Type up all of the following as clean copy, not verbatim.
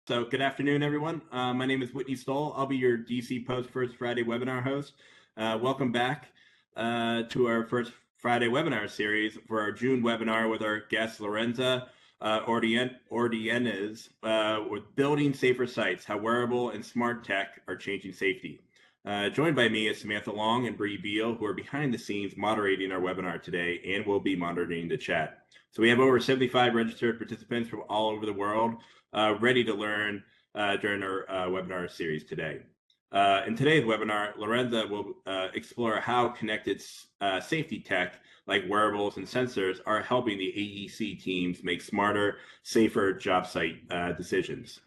So good afternoon, everyone. My name is Whitney Stoll. I'll be your DC Post First Friday webinar host. Welcome back to our first Friday webinar series for our June webinar with our guest Lorenza Ordienes with Building Safer Sites, How Wearable and Smart Tech Are Changing Safety. Joined by me is Samantha Long and Bree Beal, who are behind the scenes moderating our webinar today and will be monitoring the chat. So we have over 75 registered participants from all over the world ready to learn during our webinar series today. In today's webinar, Lorenza will explore how connected safety tech like wearables and sensors are helping the AEC teams make smarter, safer job site decisions.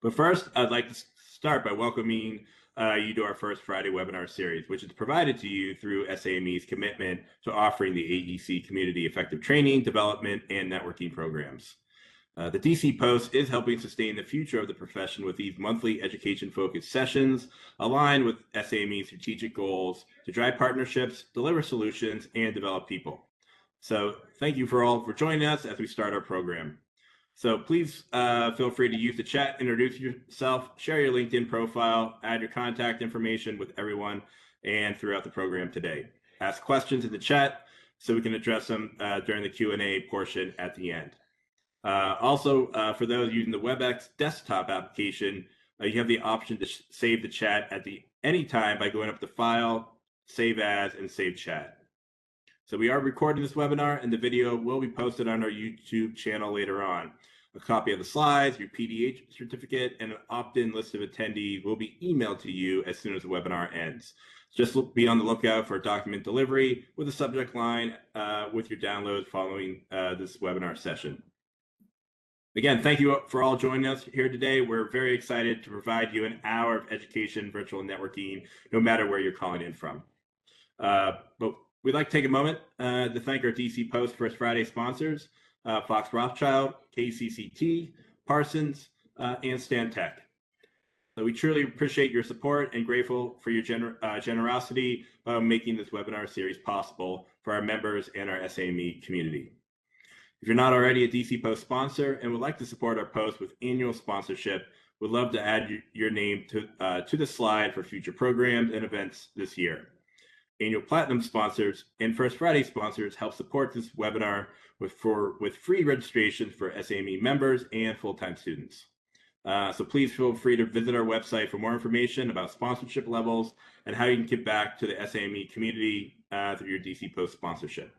But first, I'd like to start by welcoming you to our first Friday webinar series, which is provided to you through SAME's commitment to offering the AEC community effective training, development, and networking programs. The DC Post is helping sustain the future of the profession with these monthly education-focused sessions aligned with SAME's strategic goals to drive partnerships, deliver solutions, and develop people. So thank you all for joining us as we start our program. So please feel free to use the chat, introduce yourself, share your LinkedIn profile, add your contact information with everyone and throughout the program today. Ask questions in the chat so we can address them during the Q&A portion at the end. Also, for those using the WebEx desktop application, you have the option to save the chat at any time by going up to File, Save As, and Save Chat. So we are recording this webinar, and the video will be posted on our YouTube channel later on. A copy of the slides, your PDH certificate, and an opt-in list of attendees will be emailed to you as soon as the webinar ends. Just be on the lookout for document delivery with a subject line with your downloads following this webinar session. Again, thank you for all joining us here today. We're very excited to provide you an hour of education, virtual networking, no matter where you're calling in from. But we'd like to take a moment to thank our DC Post First Friday sponsors, Fox Rothschild, KCCT, Parsons, and Stantec. So we truly appreciate your support and grateful for your generosity by making this webinar series possible for our members and our SAME community. If you're not already a DC Post sponsor and would like to support our post with annual sponsorship, we'd love to add your name to the slide for future programs and events this year. Annual Platinum sponsors and First Friday sponsors help support this webinar with free registrations for SAME members and full-time students. So please feel free to visit our website for more information about sponsorship levels and how you can give back to the SAME community through your DC Post sponsorship.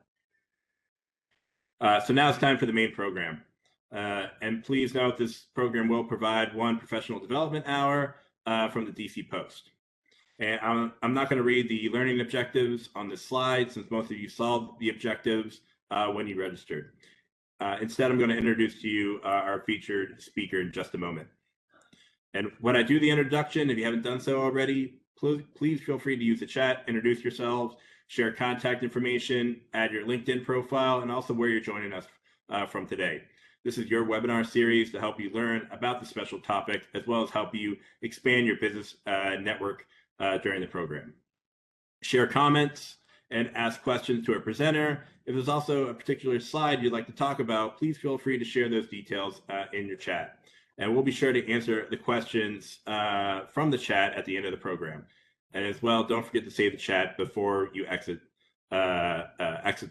So now it's time for the main program. And please note this program will provide one professional development hour from the DC Post. And I'm not going to read the learning objectives on this slide since most of you saw the objectives when you registered. Instead, I'm going to introduce to you our featured speaker in just a moment. And when I do the introduction, if you haven't done so already, please feel free to use the chat, introduce yourselves, share contact information, add your LinkedIn profile, and also where you're joining us from today. This is your webinar series to help you learn about the special topic, as well as help you expand your business network during the program. Share comments and ask questions to our presenter. If there's also a particular slide you'd like to talk about, please feel free to share those details in your chat. And we'll be sure to answer the questions from the chat at the end of the program. And as well, don't forget to save the chat before you exit the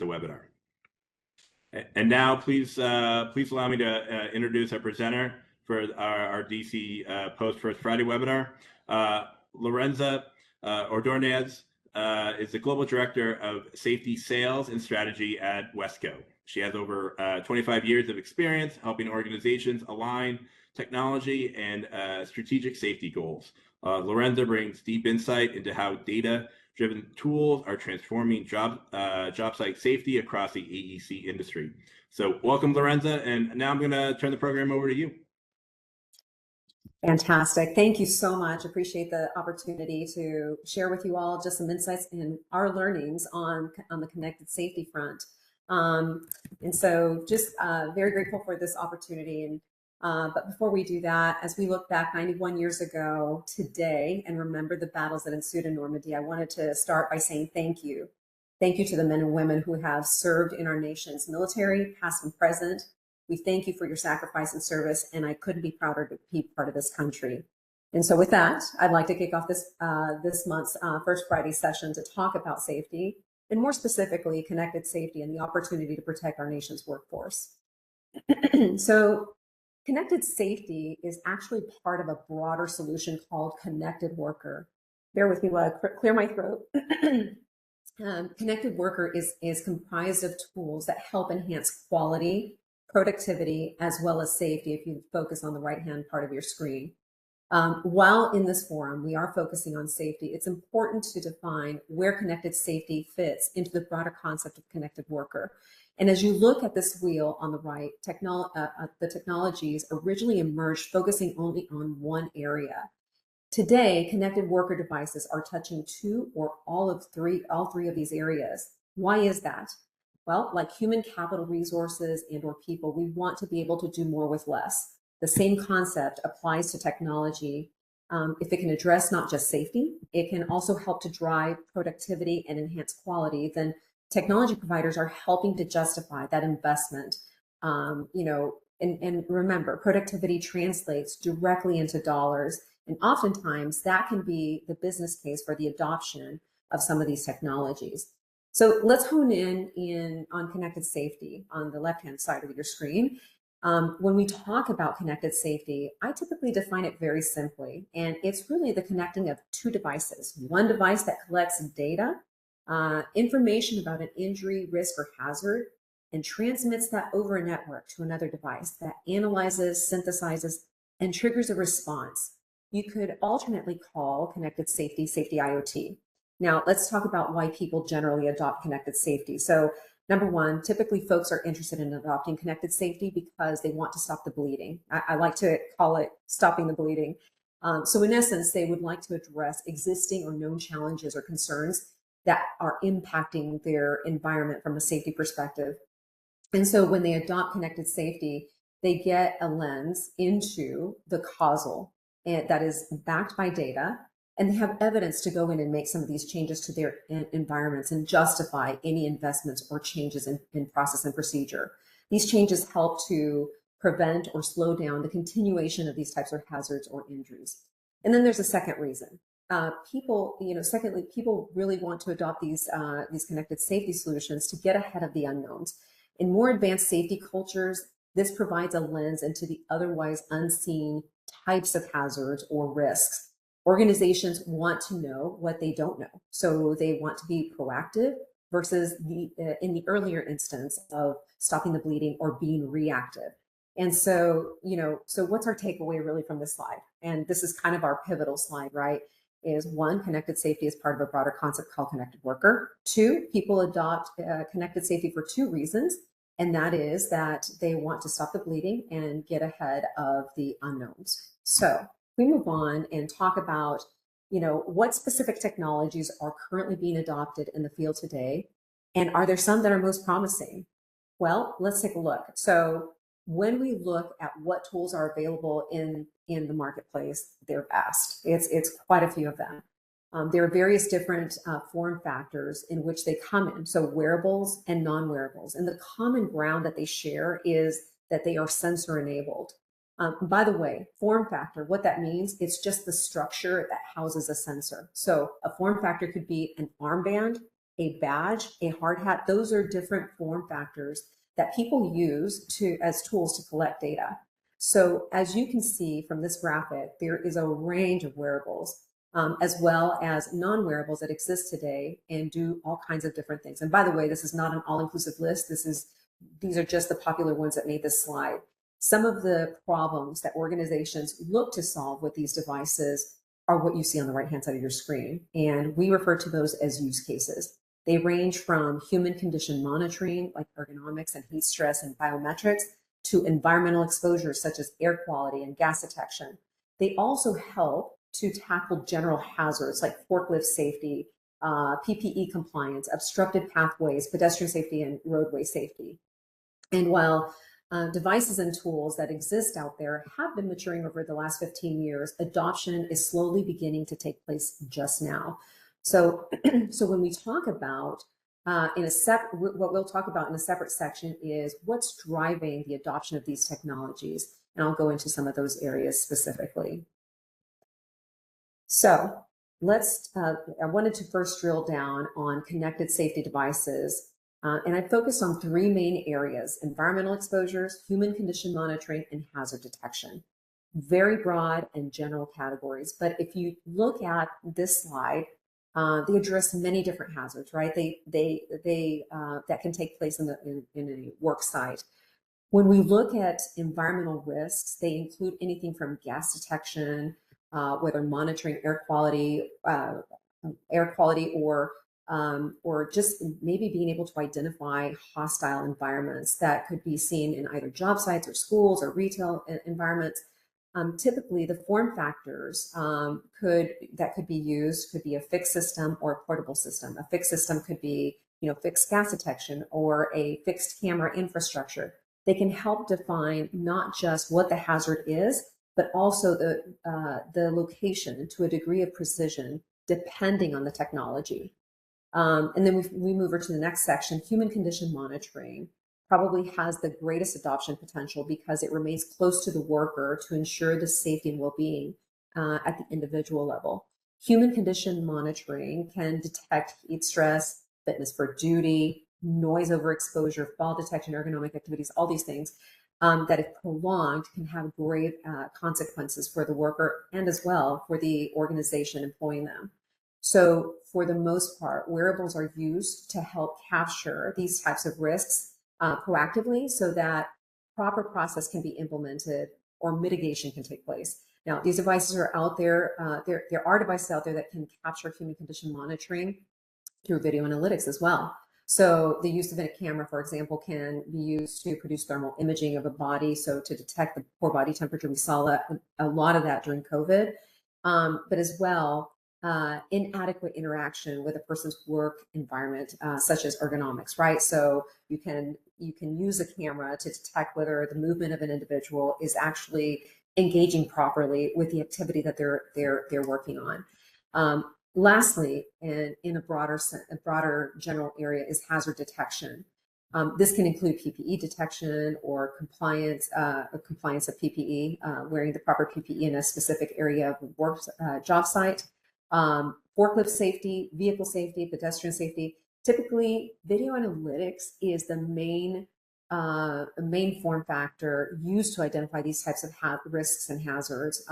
webinar. And now, please allow me to introduce our presenter for our DC Post First Friday webinar. Lorenza Ordonez is the Global Director of Safety Sales and Strategy at Wesco. She has over 25 years of experience helping organizations align technology and strategic safety goals. Lorenza brings deep insight into how data-driven tools are transforming job site safety across the AEC industry. So welcome, Lorenza, and now I'm going to turn the program over to you. Fantastic. Thank you so much. Appreciate the opportunity to share with you all just some insights and our learnings on the connected safety front. And so just very grateful for this opportunity. And but before we do that, as we look back 91 years ago today and remember the battles that ensued in Normandy, I wanted to start by saying thank you. Thank you to the men and women who have served in our nation's military, past and present, We thank you for your sacrifice and service, and I couldn't be prouder to be part of this country. And so with that, I'd like to kick off this month's First Friday session to talk about safety, and more specifically, connected safety and the opportunity to protect our nation's workforce. So connected safety is actually part of a broader solution called connected worker. Bear with me while I clear my throat. Connected worker is comprised of tools that help enhance quality, productivity, as well as safety, if you focus on the right-hand part of your screen. While in this forum, we are focusing on safety, it's important to define where connected safety fits into the broader concept of connected worker. And as you look at this wheel on the right, the technologies originally emerged focusing only on one area. Today, connected worker devices are touching two or all three of these areas. Why is that? Well, like human capital resources and or people, we want to be able to do more with less. The same concept applies to technology. If it can address not just safety, it can also help to drive productivity and enhance quality, then technology providers are helping to justify that investment. And remember, productivity translates directly into dollars. And oftentimes that can be the business case for the adoption of some of these technologies. So let's hone in on connected safety on the left-hand side of your screen. When we talk about connected safety, I typically define it very simply, and it's really the connecting of two devices. One device that collects data, information about an injury, risk, or hazard, and transmits that over a network to another device that analyzes, synthesizes, and triggers a response. You could alternately call connected safety IoT. Now, let's talk about why people generally adopt connected safety. So, number one, typically folks are interested in adopting connected safety because they want to stop the bleeding. I like to call it stopping the bleeding. So in essence, they would like to address existing or known challenges or concerns that are impacting their environment from a safety perspective. And so when they adopt connected safety, they get a lens into the causal and that is backed by data, and they have evidence to go in and make some of these changes to their environments and justify any investments or changes in process and procedure. These changes help to prevent or slow down the continuation of these types of hazards or injuries. And then there's a second reason. People really want to adopt these connected safety solutions to get ahead of the unknowns. In more advanced safety cultures, this provides a lens into the otherwise unseen types of hazards or risks. Organizations want to know what they don't know, so they want to be proactive versus in the earlier instance of stopping the bleeding or being reactive. And so, so what's our takeaway really from this slide? And this is kind of our pivotal slide, right? Is one, connected safety is part of a broader concept called connected worker. Two, people adopt connected safety for two reasons. And that is that they want to stop the bleeding and get ahead of the unknowns. So we move on and talk about, what specific technologies are currently being adopted in the field today, and are there some that are most promising? Well, let's take a look. So when we look at what tools are available in the marketplace, they're vast. It's quite a few of them. There are various different form factors in which they come in, so wearables and non-wearables. And the common ground that they share is that they are sensor enabled. By the way, form factor, what that means, it's just the structure that houses a sensor. So a form factor could be an armband, a badge, a hard hat. Those are different form factors that people use as tools to collect data. So as you can see from this graphic, there is a range of wearables, as well as non-wearables that exist today and do all kinds of different things. And by the way, this is not an all-inclusive list. These are just the popular ones that made this slide. Some of the problems that organizations look to solve with these devices are what you see on the right-hand side of your screen. And we refer to those as use cases. They range from human condition monitoring, like ergonomics and heat stress and biometrics, to environmental exposures such as air quality and gas detection. They also help to tackle general hazards like forklift safety, PPE compliance, obstructed pathways, pedestrian safety, and roadway safety. And while devices and tools that exist out there have been maturing over the last 15 years, adoption is slowly beginning to take place just now. So, so when we talk about What we'll talk about in a separate section is what's driving the adoption of these technologies, and I'll go into some of those areas specifically. So I wanted to first drill down on connected safety devices, and I focused on three main areas: environmental exposures, human condition monitoring, and hazard detection. Very broad and general categories, but if you look at this slide, they address many different hazards, right? That can take place in a work site. When we look at environmental risks, they include anything from gas detection, whether monitoring air quality, or just maybe being able to identify hostile environments that could be seen in either job sites or schools or retail environments. Typically, the form factors that could be used could be a fixed system or a portable system. A fixed system could be, fixed gas detection or a fixed camera infrastructure. They can help define not just what the hazard is, but also the location to a degree of precision, depending on the technology. And then we move over to the next section. Human condition monitoring probably has the greatest adoption potential because it remains close to the worker to ensure the safety and well-being at the individual level. Human condition monitoring can detect heat stress, fitness for duty, noise overexposure, fall detection, ergonomic activities, all these things that, if prolonged, can have grave consequences for the worker and as well for the organization employing them. So for the most part, wearables are used to help capture these types of risks proactively so that proper process can be implemented or mitigation can take place. Now, these devices are out there. There are devices out there that can capture human condition monitoring through video analytics as well. So the use of a camera, for example, can be used to produce thermal imaging of a body, so to detect the poor body temperature. We saw a lot of that during COVID, but as well, inadequate interaction with a person's work environment, such as ergonomics, right? So you can use a camera to detect whether the movement of an individual is actually engaging properly with the activity that they're working on. Lastly, and in a broader general area, is hazard detection. This can include PPE detection or compliance of PPE, wearing the proper PPE in a specific area of work, job site. Forklift safety, vehicle safety, pedestrian safety. Typically, video analytics is the main form factor used to identify these types of risks and hazards.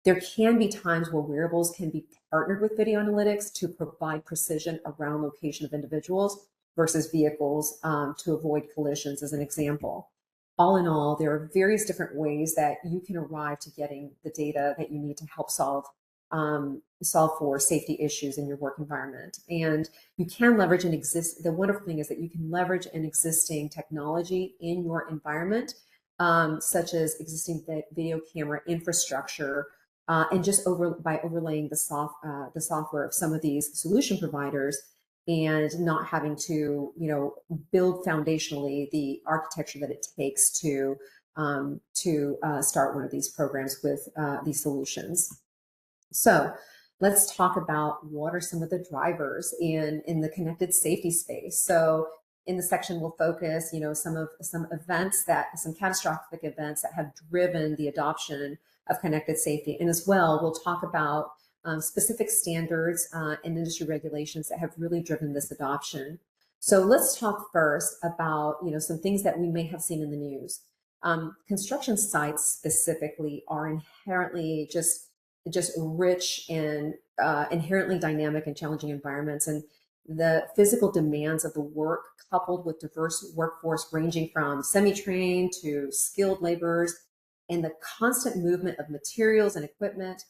There can be times where wearables can be partnered with video analytics to provide precision around location of individuals versus vehicles to avoid collisions, as an example. All in all, there are various different ways that you can arrive to getting the data that you need to help solve for safety issues in your work environment. And you can leverage the wonderful thing is that you can leverage an existing technology in your environment, such as existing video camera infrastructure, and just by overlaying the software of some of these solution providers, and not having to build foundationally the architecture that it takes to start one of these programs with these solutions. So let's talk about what are some of the drivers in the connected safety space. So in the section, we'll focus, some catastrophic events that have driven the adoption of connected safety. And as well, we'll talk about specific standards and industry regulations that have really driven this adoption. So let's talk first about, some things that we may have seen in the news. Construction sites specifically are inherently just rich and inherently dynamic and challenging environments. And the physical demands of the work, coupled with diverse workforce ranging from semi-trained to skilled laborers, and the constant movement of materials and equipment,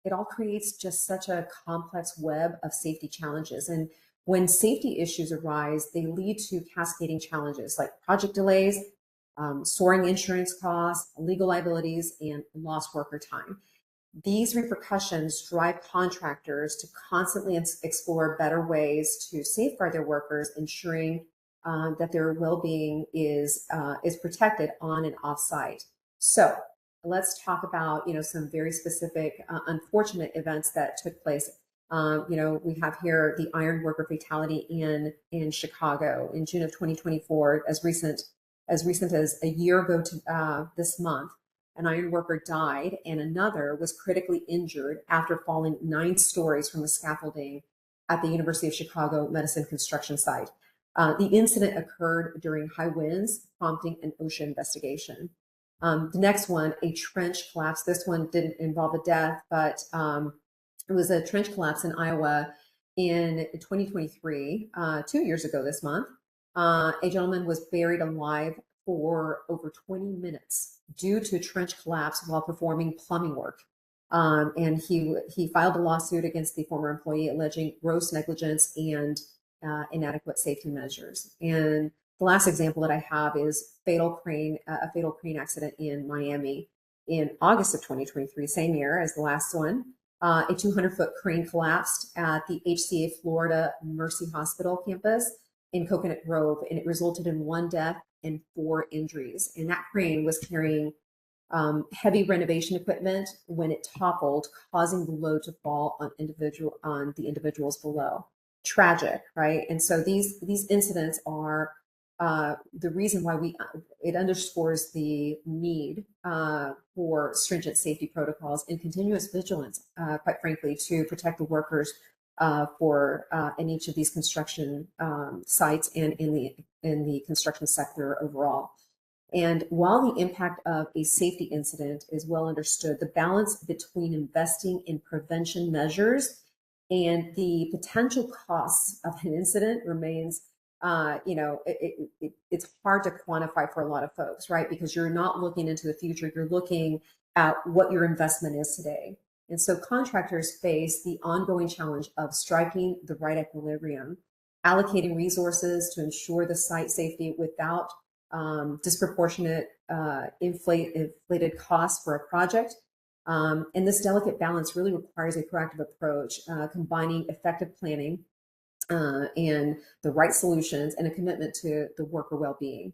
it all creates just such a complex web of safety challenges. And when safety issues arise, they lead to cascading challenges like project delays, soaring insurance costs, legal liabilities, and lost worker time. These repercussions drive contractors to constantly explore better ways to safeguard their workers, ensuring that their well-being is protected on and off-site. So let's talk about some very specific unfortunate events that took place. We have here the iron worker fatality in Chicago in June of 2024, as recent as a year ago to this month. An iron worker died, and another was critically injured after falling 9 stories from the scaffolding at the University of Chicago Medicine construction site. The incident occurred during high winds, prompting an OSHA investigation. The next one, a trench collapse. This one didn't involve a death, but it was a trench collapse in Iowa in 2023, 2 years ago this month. A gentleman was buried alive for over 20 minutes due to a trench collapse while performing plumbing work. And he filed a lawsuit against the former employee alleging gross negligence and inadequate safety measures. And the last example that I have is a fatal crane accident in Miami in August of 2023, same year as the last one. A 200-foot crane collapsed at the HCA Florida Mercy Hospital campus in Coconut Grove, and it resulted in 1 death and 4 injuries. And that crane was carrying heavy renovation equipment when it toppled, causing the load to fall on the individuals below. Tragic, right? And so these incidents are the reason why it underscores the need for stringent safety protocols and continuous vigilance, quite frankly, to protect the workers in each of these construction sites and in the construction sector overall. And while the impact of a safety incident is well understood, the balance between investing in prevention measures and the potential costs of an incident remains, it's hard to quantify for a lot of folks, right? Because you're not looking into the future, you're looking at what your investment is today. And so contractors face the ongoing challenge of striking the right equilibrium, allocating resources to ensure the site safety without disproportionate inflated costs for a project. And this delicate balance really requires a proactive approach, combining effective planning and the right solutions and a commitment to the worker well-being.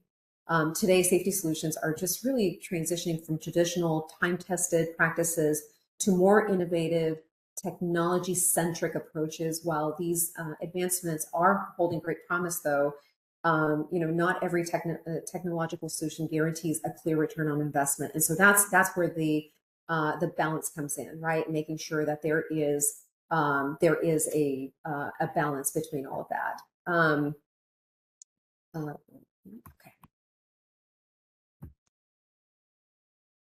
Today, safety solutions are just really transitioning from traditional time-tested practices to more innovative, technology-centric approaches. While these advancements are holding great promise, though, not every technological solution guarantees a clear return on investment, and so that's where the balance comes in, right? Making sure that there is a balance between all of that. Okay.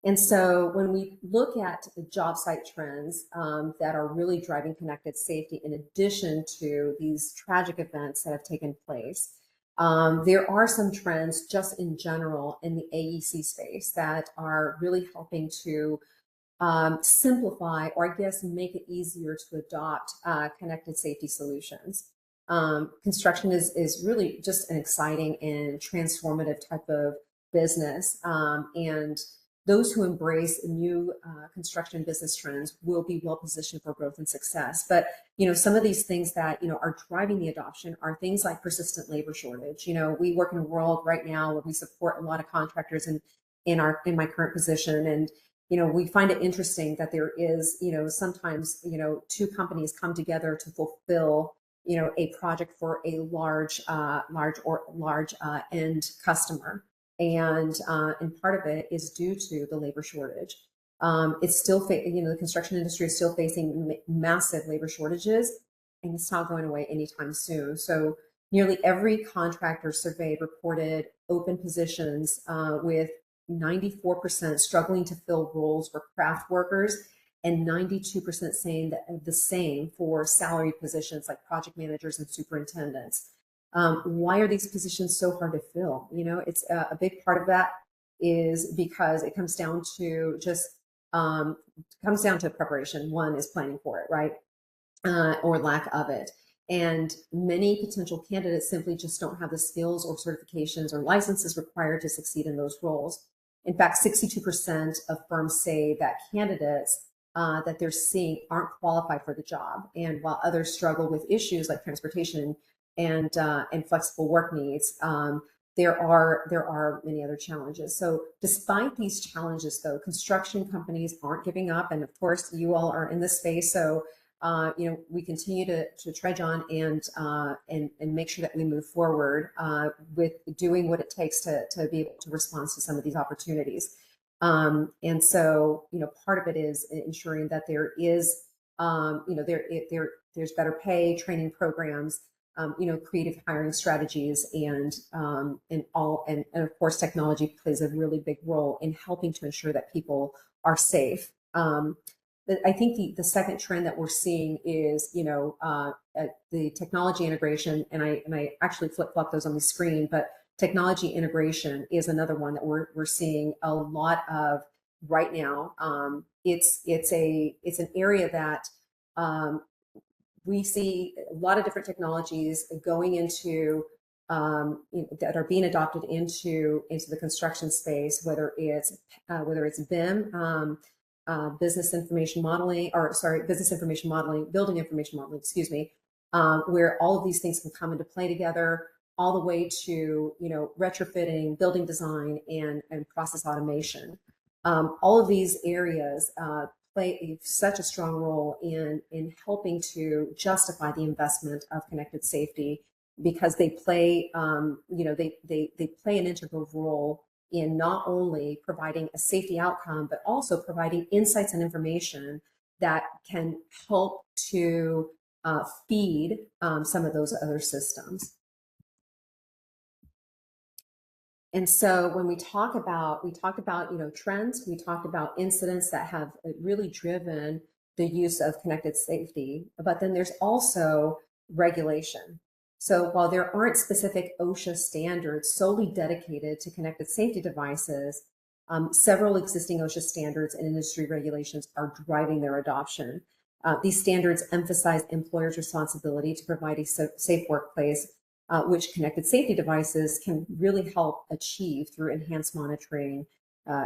And so when we look at the job site trends that are really driving connected safety, in addition to these tragic events that have taken place, there are some trends just in general in the AEC space that are really helping to simplify, or I guess make it easier to adopt connected safety solutions. Construction is really just an exciting and transformative type of business, and those who embrace new construction business trends will be well positioned for growth and success. But some of these things that are driving the adoption are things like persistent labor shortage. We work in a world right now where we support a lot of contractors in my current position, and we find it interesting that there is sometimes 2 companies come together to fulfill a project for a large end customer. And part of it is due to the labor shortage. It's still, the construction industry is still facing massive labor shortages, and it's not going away anytime soon. So nearly every contractor surveyed reported open positions, with 94% struggling to fill roles for craft workers, and 92% saying that the same for salaried positions like project managers and superintendents. Why are these positions so hard to fill? It's a big part of that is because it comes down to preparation. One is planning for it, right? Or lack of it. And many potential candidates simply just don't have the skills or certifications or licenses required to succeed in those roles. In fact, 62% of firms say that candidates that they're seeing aren't qualified for the job. And while others struggle with issues like transportation and flexible work needs, there are many other challenges. So despite these challenges, though, construction companies aren't giving up. And of course, you all are in this space, so we continue to trudge on and make sure that we move forward with doing what it takes to be able to respond to some of these opportunities. And so, part of it is ensuring that there is, there's better pay, training programs, creative hiring strategies, and of course, technology plays a really big role in helping to ensure that people are safe. I think the second trend that we're seeing is, the technology integration, and I actually flip-flop those on the screen, but technology integration is another one that we're seeing a lot of right now. It's an area that we see a lot of different technologies going into that are being adopted into the construction space, whether it's BIM, business information modeling, building information modeling, excuse me, where all of these things can come into play together, all the way to retrofitting, building design, and process automation. All of these areas play such a strong role in helping to justify the investment of connected safety, because they play they play an integral role in not only providing a safety outcome, but also providing insights and information that can help to feed some of those other systems. And so when we talked about trends, we talked about incidents that have really driven the use of connected safety, but then there's also regulation. So while there aren't specific OSHA standards solely dedicated to connected safety devices, several existing OSHA standards and industry regulations are driving their adoption. These standards emphasize employers' responsibility to provide a safe workplace, which connected safety devices can really help achieve through enhanced monitoring,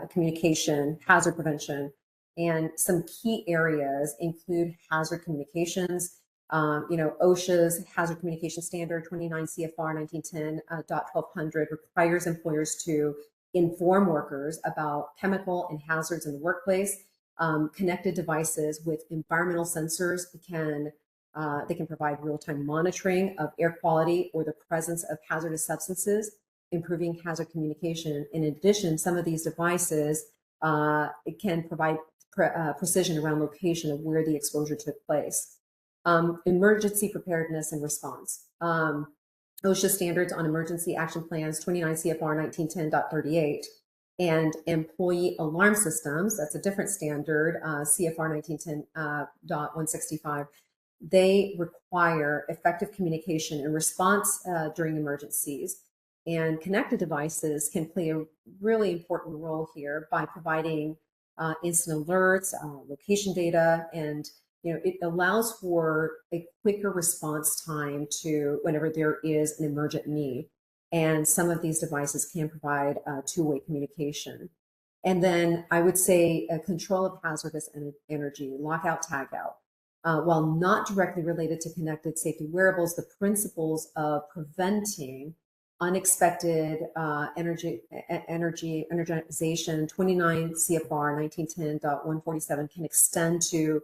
communication, hazard prevention. And some key areas include hazard communications. OSHA's hazard communication standard 29 CFR 1910.1200 requires employers to inform workers about chemical and hazards in the workplace. Connected devices with environmental sensors can provide real-time monitoring of air quality or the presence of hazardous substances, improving hazard communication. In addition, some of these devices can provide precision around location of where the exposure took place. Emergency preparedness and response. OSHA standards on emergency action plans 29 CFR 1910.38 and employee alarm systems, that's a different standard, CFR 1910.165. They require effective communication and response during emergencies. And connected devices can play a really important role here by providing instant alerts, location data, and it allows for a quicker response time to whenever there is an emergent need. And some of these devices can provide two-way communication. And then I would say control of hazardous energy, lockout, tagout. While not directly related to connected safety wearables, the principles of preventing unexpected energization 29 CFR 1910.147 can extend to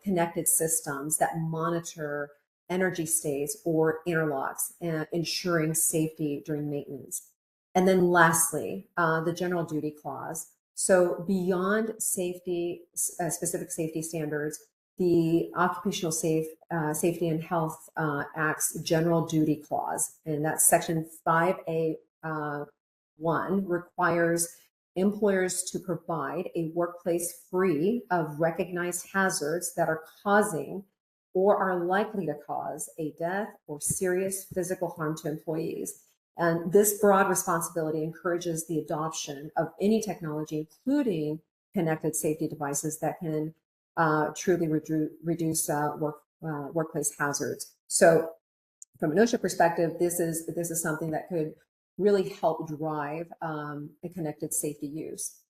connected systems that monitor energy states or interlocks, ensuring safety during maintenance. And then lastly, the general duty clause. So beyond safety, specific safety standards, the Occupational Safety and Health Act's General Duty Clause, and that's Section 5A1, requires employers to provide a workplace free of recognized hazards that are causing or are likely to cause a death or serious physical harm to employees. And this broad responsibility encourages the adoption of any technology, including connected safety devices that can truly reduce workplace hazards. So from an OSHA perspective, this is something that could really help drive a connected safety use.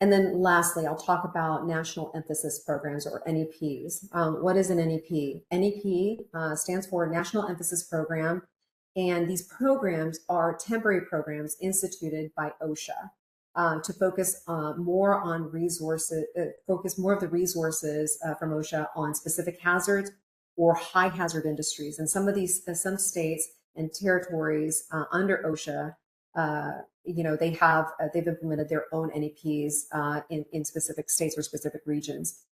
And then lastly, I'll talk about national emphasis programs, or NEPs. What is an NEP? NEP stands for National Emphasis Program, and these programs are temporary programs instituted by OSHA. to focus more on resources, focus more of the resources from OSHA on specific hazards or high hazard industries. And some of these, some states and territories under OSHA, they've implemented their own NEPs in specific states or specific regions.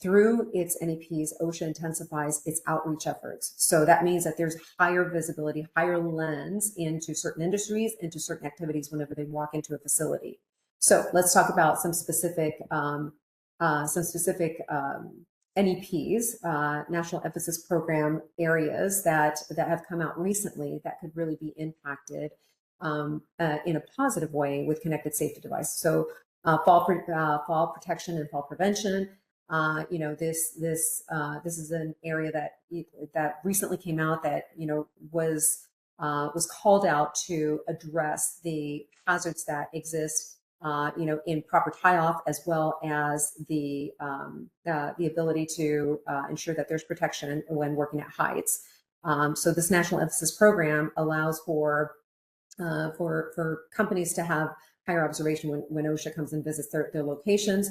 Through its NEPs, OSHA intensifies its outreach efforts. So that means that there's higher visibility, higher lens into certain industries, into certain activities whenever they walk into a facility. So let's talk about some specific NEPs, National Emphasis Program areas that have come out recently that could really be impacted in a positive way with connected safety devices. So fall protection and fall prevention. This is an area that recently came out that was called out to address the hazards that exist in proper tie-off, as well as the ability to ensure that there's protection when working at heights. So this national emphasis program allows for companies to have higher observation when OSHA comes and visits their locations.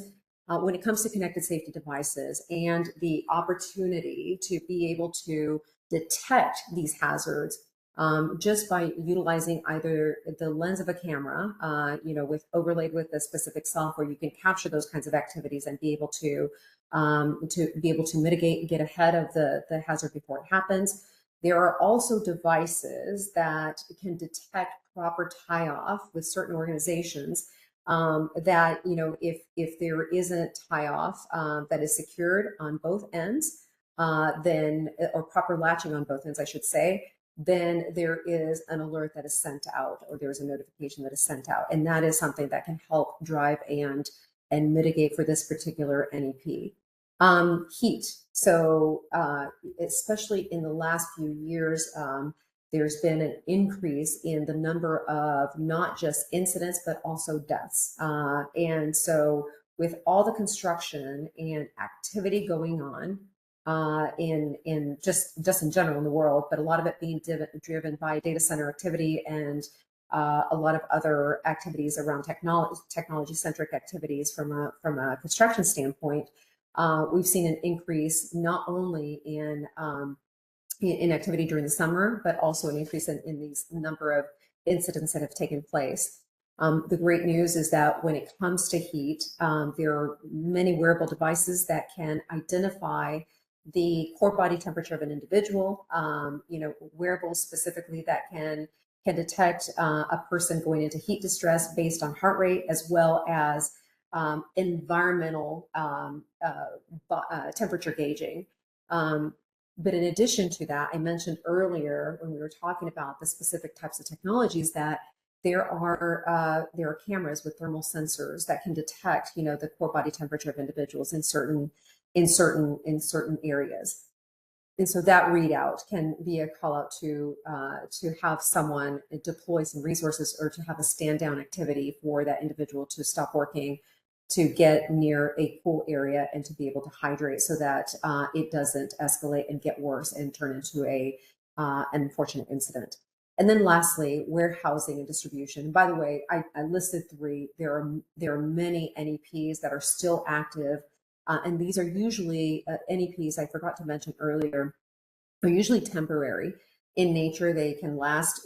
When it comes to connected safety devices and the opportunity to be able to detect these hazards just by utilizing either the lens of a camera, with overlaid with a specific software, you can capture those kinds of activities and be able to mitigate and get ahead of the hazard before it happens. There are also devices that can detect proper tie-off with certain organizations that, if there isn't tie-off that is secured on both ends, or proper latching on both ends, I should say, then there is an alert that is sent out, or there's a notification that is sent out. And that is something that can help drive and mitigate for this particular NEP. Heat. So especially in the last few years, there's been an increase in the number of not just incidents, but also deaths. And so with all the construction and activity going on in just in general in the world, but a lot of it being driven by data center activity and a lot of other activities around technology-centric activities from a construction standpoint, we've seen an increase not only in activity during the summer, but also an increase in these number of incidents that have taken place. The great news is that when it comes to heat, there are many wearable devices that can identify the core body temperature of an individual, wearables specifically that can detect a person going into heat distress based on heart rate, as well as environmental temperature gauging. But in addition to that, I mentioned earlier when we were talking about the specific types of technologies that there are cameras with thermal sensors that can detect, the core body temperature of individuals in certain areas. And so that readout can be a call out to have someone deploy some resources or to have a stand down activity for that individual to stop working, to get near a cool area and to be able to hydrate so that it doesn't escalate and get worse and turn into an unfortunate incident. And then lastly, warehousing and distribution. And by the way, I listed 3. There are many NEPs that are still active. And these are usually NEPs, I forgot to mention earlier, are usually temporary in nature. They can last,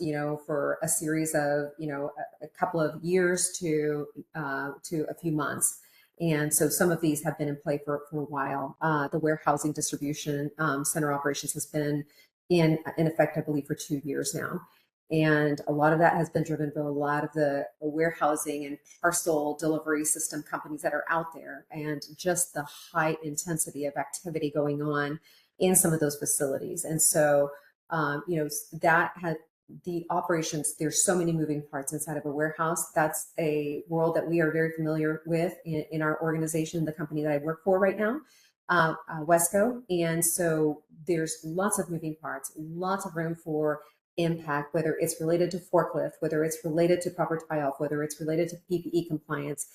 for a series of, a couple of years to a few months. And so some of these have been in play for a while. The warehousing distribution center operations has been in effect, I believe, for 2 years now. And a lot of that has been driven by a lot of the warehousing and parcel delivery system companies that are out there, and just the high intensity of activity going on in some of those facilities. And so, that had the operations, there's so many moving parts inside of a warehouse. That's a world that we are very familiar with in our organization, the company that I work for right now, Wesco. And so there's lots of moving parts, lots of room for impact, whether it's related to forklift, whether it's related to proper tie-off, whether it's related to PPE compliance,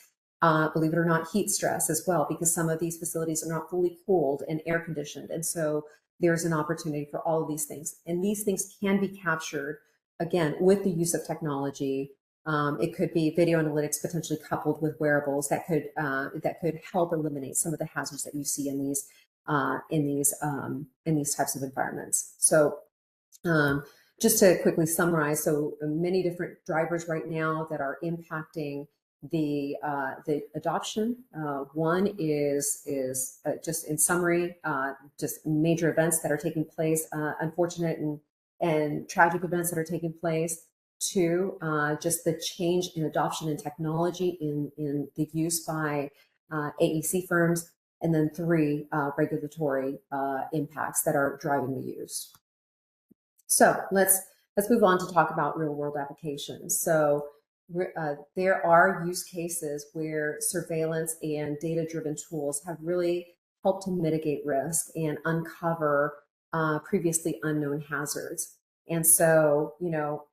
believe it or not, heat stress as well, because some of these facilities are not fully cooled and air conditioned. And so there's an opportunity for all of these things. And these things can be captured, again, with the use of technology It could be video analytics potentially coupled with wearables that could help eliminate some of the hazards that you see in these types of environments. So just to quickly summarize, so many different drivers right now that are impacting the adoption. One is just in summary, just major events that are taking place, unfortunate and tragic events that are taking place. Two, just the change in adoption and technology in the use by AEC firms. And then three, regulatory impacts that are driving the use. So let's move on to talk about real world applications. So there are use cases where surveillance and data driven tools have really helped to mitigate risk and uncover previously unknown hazards. And so,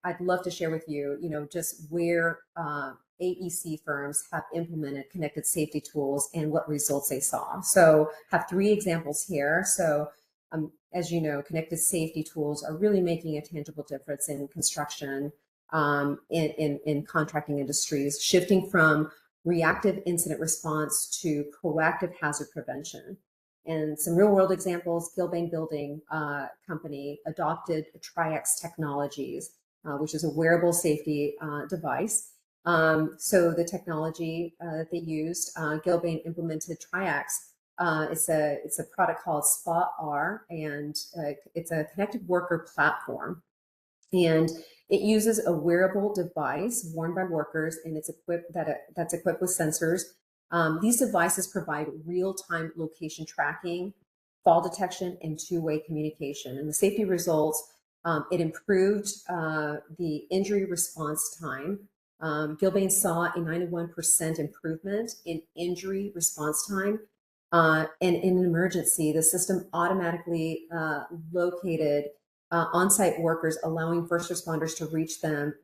I'd love to share with you, just where AEC firms have implemented connected safety tools and what results they saw. So I have three examples here. So as you know, connected safety tools are really making a tangible difference in construction, in contracting industries, shifting from reactive incident response to proactive hazard prevention. And some real world examples, Gilbane Building Company adopted Triax Technologies, which is a wearable safety device. So the technology that they used, Gilbane implemented Triax. It's a product called Spot R, and it's a connected worker platform. And it uses a wearable device worn by workers, and it's that's equipped with sensors. These devices provide real-time location tracking, fall detection, and two-way communication. And the safety results, it improved the injury response time. Gilbane saw a 91% improvement in injury response time. And in an emergency, the system automatically located on-site workers, allowing first responders to reach them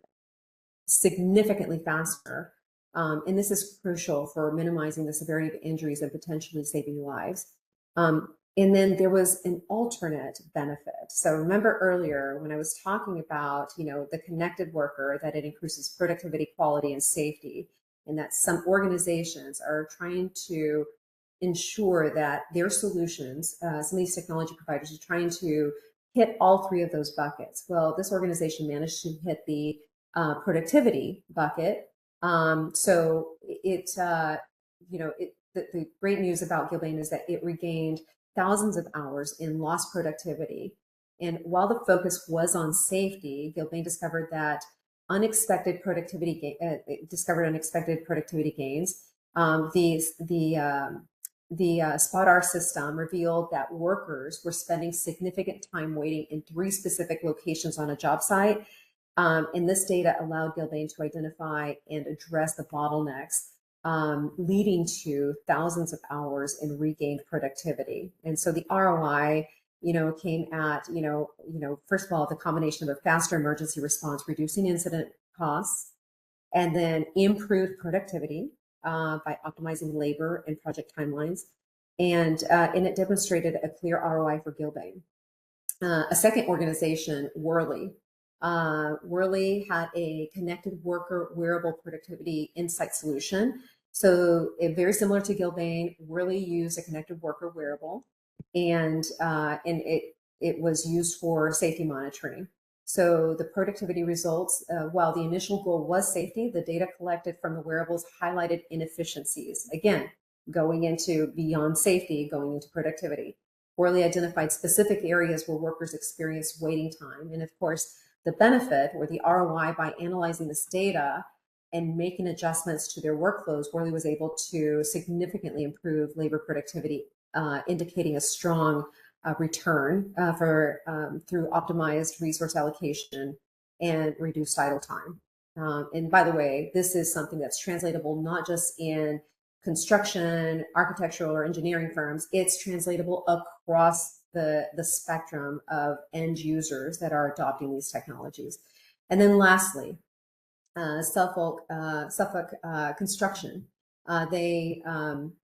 significantly faster. And this is crucial for minimizing the severity of injuries and potentially saving lives. And then there was an alternate benefit. So remember earlier when I was talking about, the connected worker, that it increases productivity, quality, and safety, and that some organizations are trying to ensure that their solutions, some of these technology providers are trying to hit all three of those buckets. Well, this organization managed to hit the productivity bucket. So the great news about Gilbane is that it regained thousands of hours in lost productivity. And while the focus was on safety, Gilbane discovered that unexpected productivity gains. The Spot R system revealed that workers were spending significant time waiting in 3 specific locations on a job site. And this data allowed Gilbane to identify and address the bottlenecks, leading to thousands of hours in regained productivity. And so the ROI, came at, first of all, the combination of a faster emergency response, reducing incident costs, and then improved productivity by optimizing labor and project timelines. And it demonstrated a clear ROI for Gilbane. A second organization, Worley. Worley had a connected worker wearable productivity insight solution. So very similar to Gilbane, Worley used a connected worker wearable, and it was used for safety monitoring. So the productivity results, while the initial goal was safety, the data collected from the wearables highlighted inefficiencies. Again, going into beyond safety, going into productivity. Worley identified specific areas where workers experienced waiting time. And of course, the benefit or the ROI by analyzing this data and making adjustments to their workflows, Worley was able to significantly improve labor productivity, indicating a strong return through optimized resource allocation and reduced idle time. And by the way, this is something that's translatable not just in construction, architectural, or engineering firms. It's translatable across the spectrum of end users that are adopting these technologies. And then lastly, Suffolk Construction. They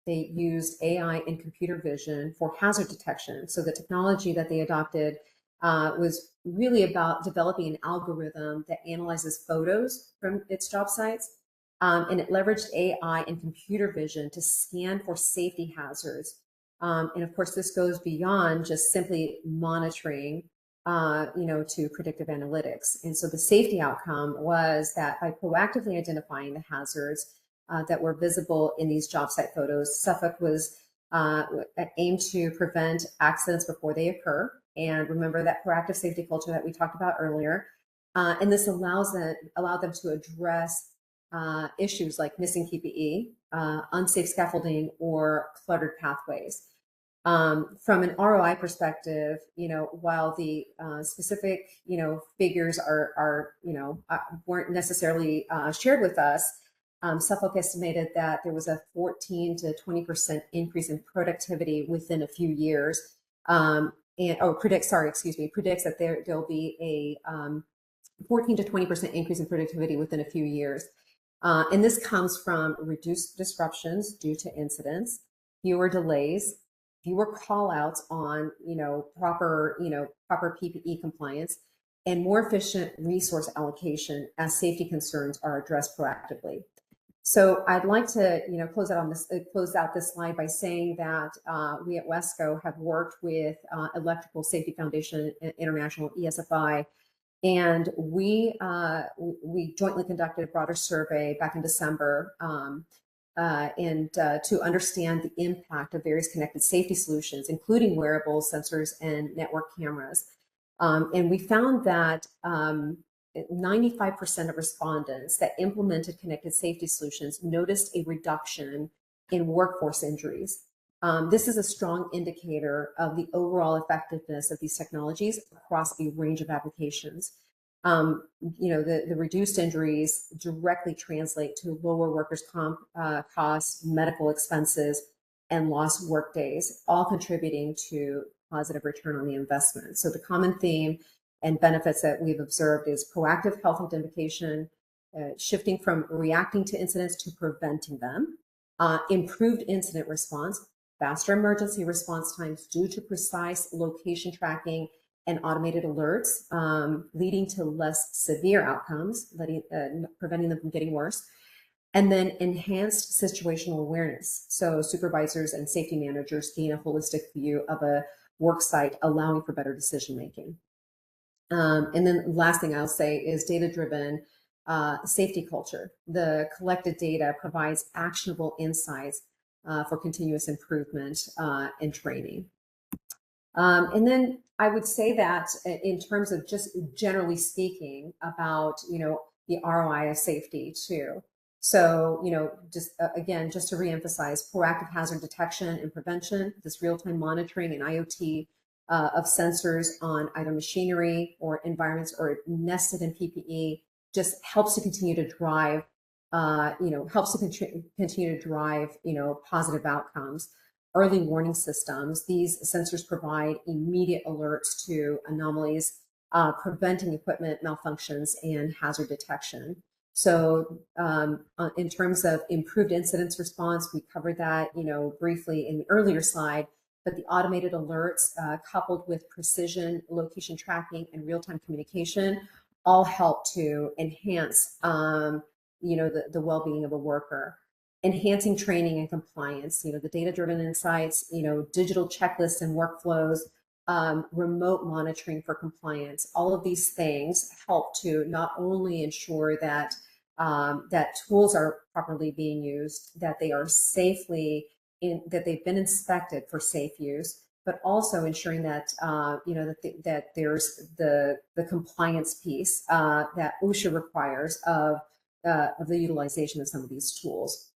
used AI and computer vision for hazard detection. So the technology that they adopted was really about developing an algorithm that analyzes photos from its job sites. And it leveraged AI and computer vision to scan for safety hazards. And of course, this goes beyond just simply monitoring, to predictive analytics. And so the safety outcome was that by proactively identifying the hazards that were visible in these job site photos, Suffolk was aimed to prevent accidents before they occur. And remember that proactive safety culture that we talked about earlier. And this allowed them to address issues like missing PPE, unsafe scaffolding, or cluttered pathways. From an ROI perspective, while the specific, figures weren't necessarily shared with us, Suffolk estimated that there was a 14 to 20% increase in productivity within a few years. Predicts that there'll be a 14 to 20% increase in productivity within a few years. And this comes from reduced disruptions due to incidents, fewer delays, fewer call outs on, proper PPE compliance, and more efficient resource allocation as safety concerns are addressed proactively. So I'd like to, close out this slide by saying that we at WESCO have worked with Electrical Safety Foundation International, ESFI, and we jointly conducted a broader survey back in December, to understand the impact of various connected safety solutions, including wearables, sensors, and network cameras. And we found that 95% of respondents that implemented connected safety solutions noticed a reduction in workforce injuries. This is a strong indicator of the overall effectiveness of these technologies across a range of applications. The reduced injuries directly translate to lower workers' comp costs, medical expenses, and lost work days, all contributing to positive return on the investment. So the common theme and benefits that we've observed is proactive health identification, shifting from reacting to incidents to preventing them, improved incident response, faster emergency response times due to precise location tracking and automated alerts, leading to less severe outcomes, preventing them from getting worse, and then enhanced situational awareness. So supervisors and safety managers gain a holistic view of a work site, allowing for better decision making. And then last thing I'll say is data-driven safety culture. The collected data provides actionable insights for continuous improvement and training. And then I would say that in terms of just generally speaking about, the ROI of safety too. So, just to reemphasize, proactive hazard detection and prevention, this real-time monitoring and IoT of sensors on either machinery or environments or nested in PPE just helps to continue to drive, positive outcomes. Early warning systems, these sensors provide immediate alerts to anomalies, preventing equipment malfunctions and hazard detection. So in terms of improved incidents response, we covered that, briefly in the earlier slide, but the automated alerts coupled with precision location tracking and real-time communication all help to enhance, the well-being of a worker. Enhancing training and compliance, the data-driven insights, digital checklists and workflows, remote monitoring for compliance. All of these things help to not only ensure that that tools are properly being used, that they are that they've been inspected for safe use, but also ensuring that that there's the compliance piece that OSHA requires of the utilization of some of these tools.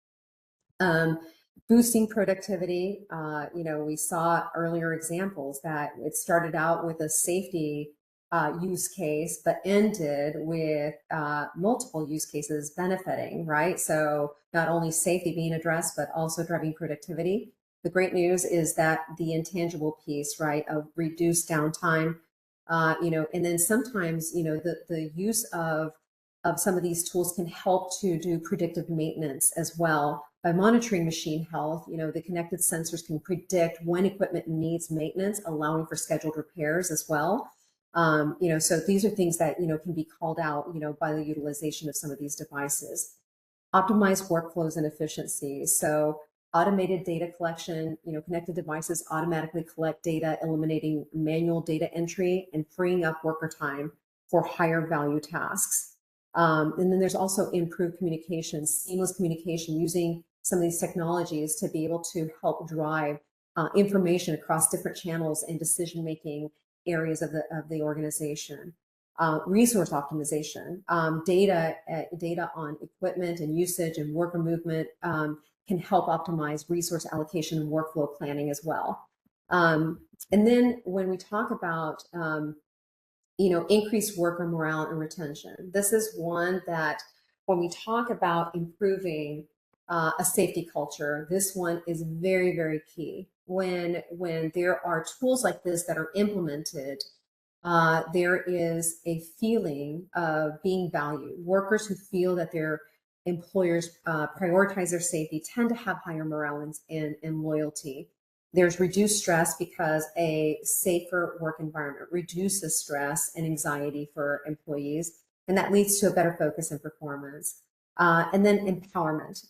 Boosting productivity, we saw earlier examples that it started out with a safety use case, but ended with multiple use cases benefiting, right? So not only safety being addressed, but also driving productivity. The great news is that the intangible piece, right, of reduced downtime, and then sometimes, the use of some of these tools can help to do predictive maintenance as well. By monitoring machine health, the connected sensors can predict when equipment needs maintenance, allowing for scheduled repairs as well. So these are things that, can be called out, by the utilization of some of these devices. Optimize workflows and efficiencies. So automated data collection, connected devices automatically collect data, eliminating manual data entry and freeing up worker time for higher value tasks. And then there's also improved communication, seamless communication, using some of these technologies to be able to help drive information across different channels and decision-making areas of the organization. Resource optimization, data on equipment and usage and worker movement can help optimize resource allocation and workflow planning as well. And then when we talk about increased worker morale and retention, this is one that when we talk about improving a safety culture, this one is very, very key. When there are tools like this that are implemented, there is a feeling of being valued. Workers who feel that their employers prioritize their safety tend to have higher morale and loyalty. There's reduced stress because a safer work environment reduces stress and anxiety for employees, and that leads to a better focus and performance. And then empowerment.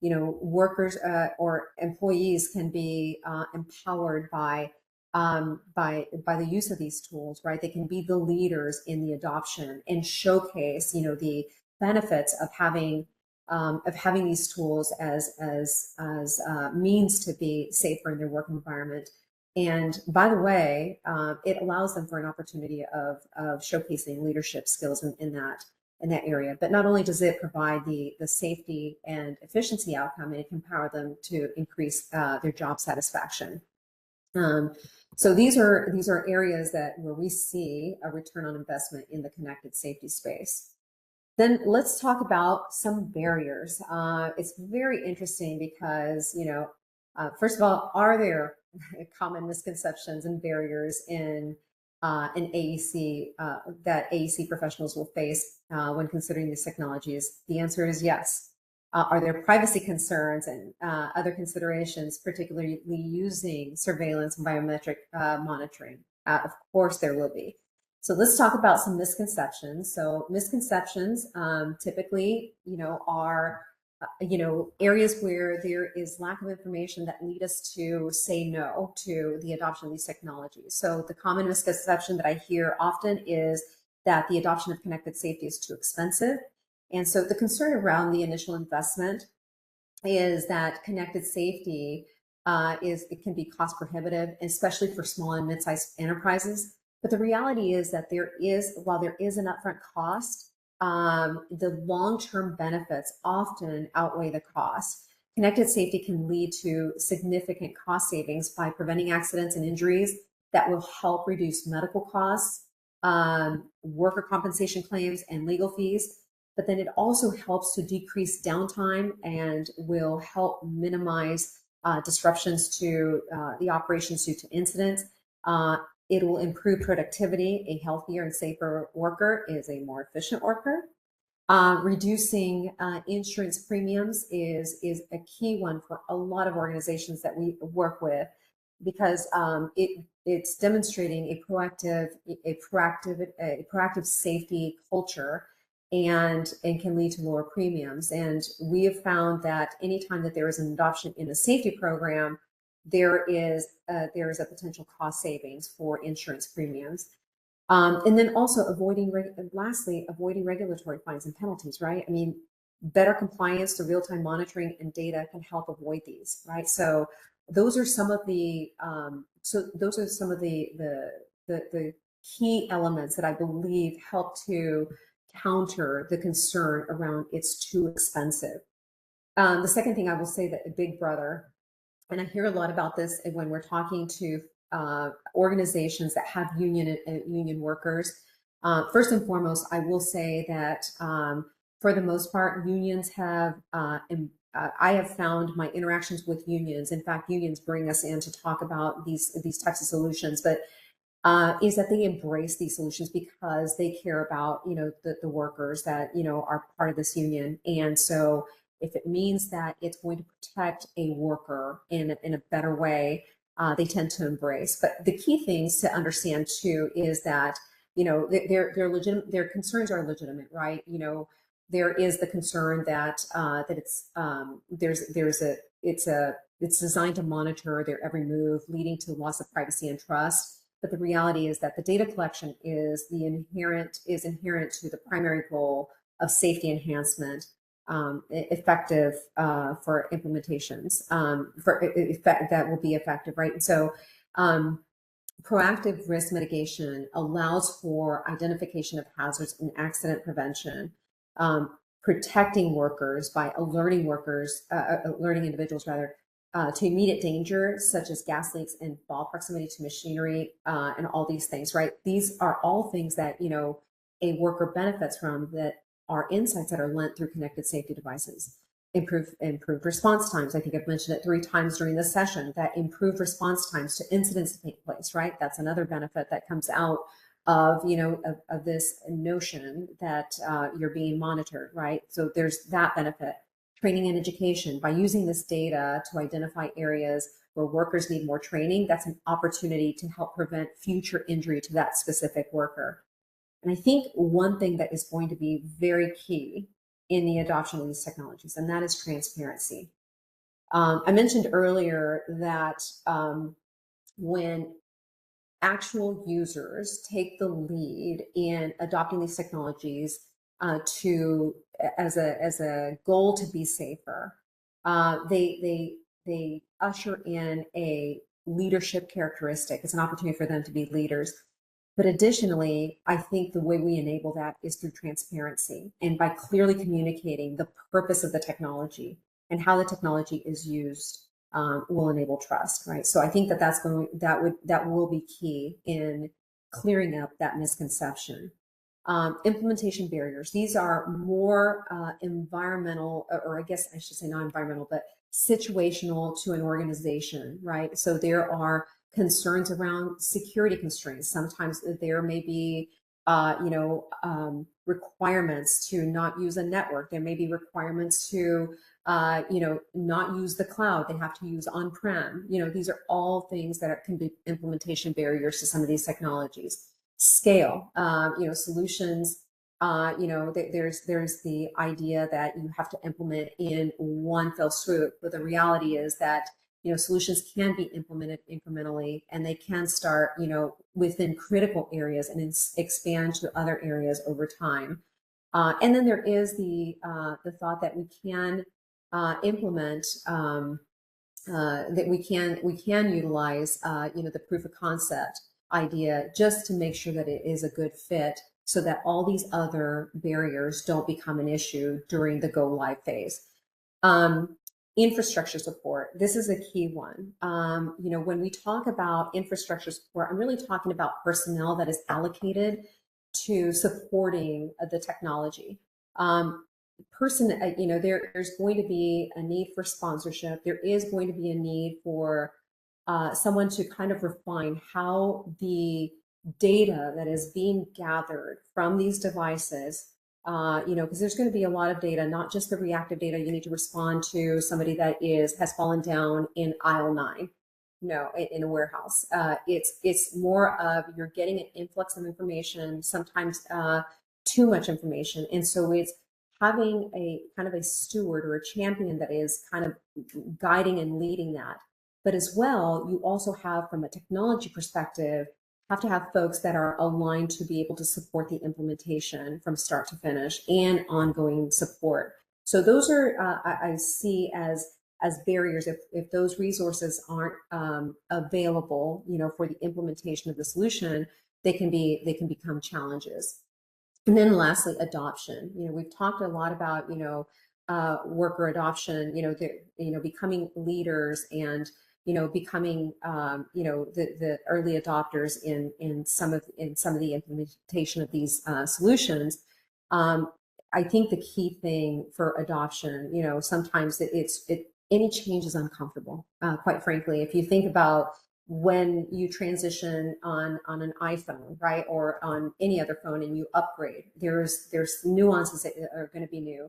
Workers or employees can be empowered by the use of these tools, right? They can be the leaders in the adoption and showcase, the benefits of having these tools as means to be safer in their work environment. And by the way, it allows them for an opportunity of showcasing leadership skills in that area. But not only does it provide the safety and efficiency outcome, it can empower them to increase their job satisfaction. So these are areas where we see a return on investment in the connected safety space. Then let's talk about some barriers. It's very interesting because, first of all, are there common misconceptions and barriers in AEC that AEC professionals will face when considering these technologies? The answer is yes. Are there privacy concerns and other considerations, particularly using surveillance and biometric monitoring? Of course there will be. So let's talk about some misconceptions. So misconceptions typically, are, areas where there is lack of information that lead us to say no to the adoption of these technologies. So the common misconception that I hear often is that the adoption of connected safety is too expensive. And so the concern around the initial investment is that connected safety it can be cost prohibitive, especially for small and mid-sized enterprises. But the reality is that while there is an upfront cost, the long-term benefits often outweigh the cost. Connected safety can lead to significant cost savings by preventing accidents and injuries that will help reduce medical costs, worker compensation claims, and legal fees. But then it also helps to decrease downtime and will help minimize disruptions to the operations due to incidents. It will improve productivity. A healthier and safer worker is a more efficient worker. Reducing insurance premiums is a key one for a lot of organizations that we work with, because it's demonstrating a proactive safety culture, and can lead to lower premiums. And we have found that anytime that there is an adoption in a safety program, there is a potential cost savings for insurance premiums. And then also avoiding regulatory fines and penalties, right? I mean, better compliance to real-time monitoring and data can help avoid these, right? So those are some of the the key elements that I believe help to counter the concern around it's too expensive. The second thing I will say, that Big Brother, and I hear a lot about this when we're talking to organizations that have union workers. First and foremost, I will say that for the most part, unions have, I have found my interactions with unions, in fact, unions bring us in to talk about these types of solutions, but is that they embrace these solutions because they care about, the workers that, are part of this union. And so if it means that it's going to protect a worker in a better way, they tend to embrace. But the key things to understand too is that, you know, their concerns are legitimate, right? You know, there is the concern that that it's designed to monitor their every move, leading to loss of privacy and trust. But the reality is that the data collection is inherent to the primary goal of safety enhancement, effective for implementations, that will be effective, right? And so proactive risk mitigation allows for identification of hazards and accident prevention, protecting workers by alerting individuals rather, to immediate danger, such as gas leaks and fall proximity to machinery, and all these things, right? These are all things that, you know, a worker benefits from, that are insights that are lent through connected safety devices. Improved response times. I think I've mentioned it 3 times during this session, that improved response times to incidents that take place, right? That's another benefit that comes out of, you know, of this notion that you're being monitored, right? So there's that benefit. Training and education. By using this data to identify areas where workers need more training, that's an opportunity to help prevent future injury to that specific worker. And I think one thing that is going to be very key in the adoption of these technologies, and that is transparency. I mentioned earlier that when actual users take the lead in adopting these technologies as a goal to be safer, they usher in a leadership characteristic. It's an opportunity for them to be leaders. But additionally, I think the way we enable that is through transparency, and by clearly communicating the purpose of the technology and how the technology is used, will enable trust, right? So I think that will be key in clearing up that misconception. Implementation barriers. These are more environmental, or I guess I should say not environmental, but situational to an organization, right? So there are concerns around security constraints. Sometimes there may be, requirements to not use a network. There may be requirements to, not use the cloud. They have to use on-prem. You know, these are all things that can be implementation barriers to some of these technologies. Scale, solutions. There's the idea that you have to implement in one fell swoop, but the reality is that, you know, solutions can be implemented incrementally, and they can start, you know, within critical areas and expand to other areas over time. And then there is the thought that we can implement, that we can utilize, the proof of concept idea, just to make sure that it is a good fit, so that all these other barriers don't become an issue during the go live phase. Infrastructure support. This is a key one. When we talk about infrastructure support, I'm really talking about personnel that is allocated to supporting the technology. There's going to be a need for sponsorship. There is going to be a need for someone to kind of refine how the data that is being gathered from these devices, because there's going to be a lot of data, not just the reactive data. You need to respond to somebody that has fallen down in aisle 9, in a warehouse. It's more of, you're getting an influx of information, sometimes too much information, and so it's having a kind of a steward or a champion that is kind of guiding and leading that. But as well, you also have, from a technology perspective, have to have folks that are aligned to be able to support the implementation from start to finish and ongoing support. So those are, I see as barriers. If those resources aren't available, for the implementation of the solution, they can become challenges. And then lastly, adoption. We've talked a lot about, worker adoption, becoming leaders and, becoming, the early adopters in some of the implementation of these solutions. I think the key thing for adoption, sometimes any change is uncomfortable. Quite frankly, if you think about when you transition on an iPhone, right, or on any other phone, and you upgrade, there's nuances that are going to be new.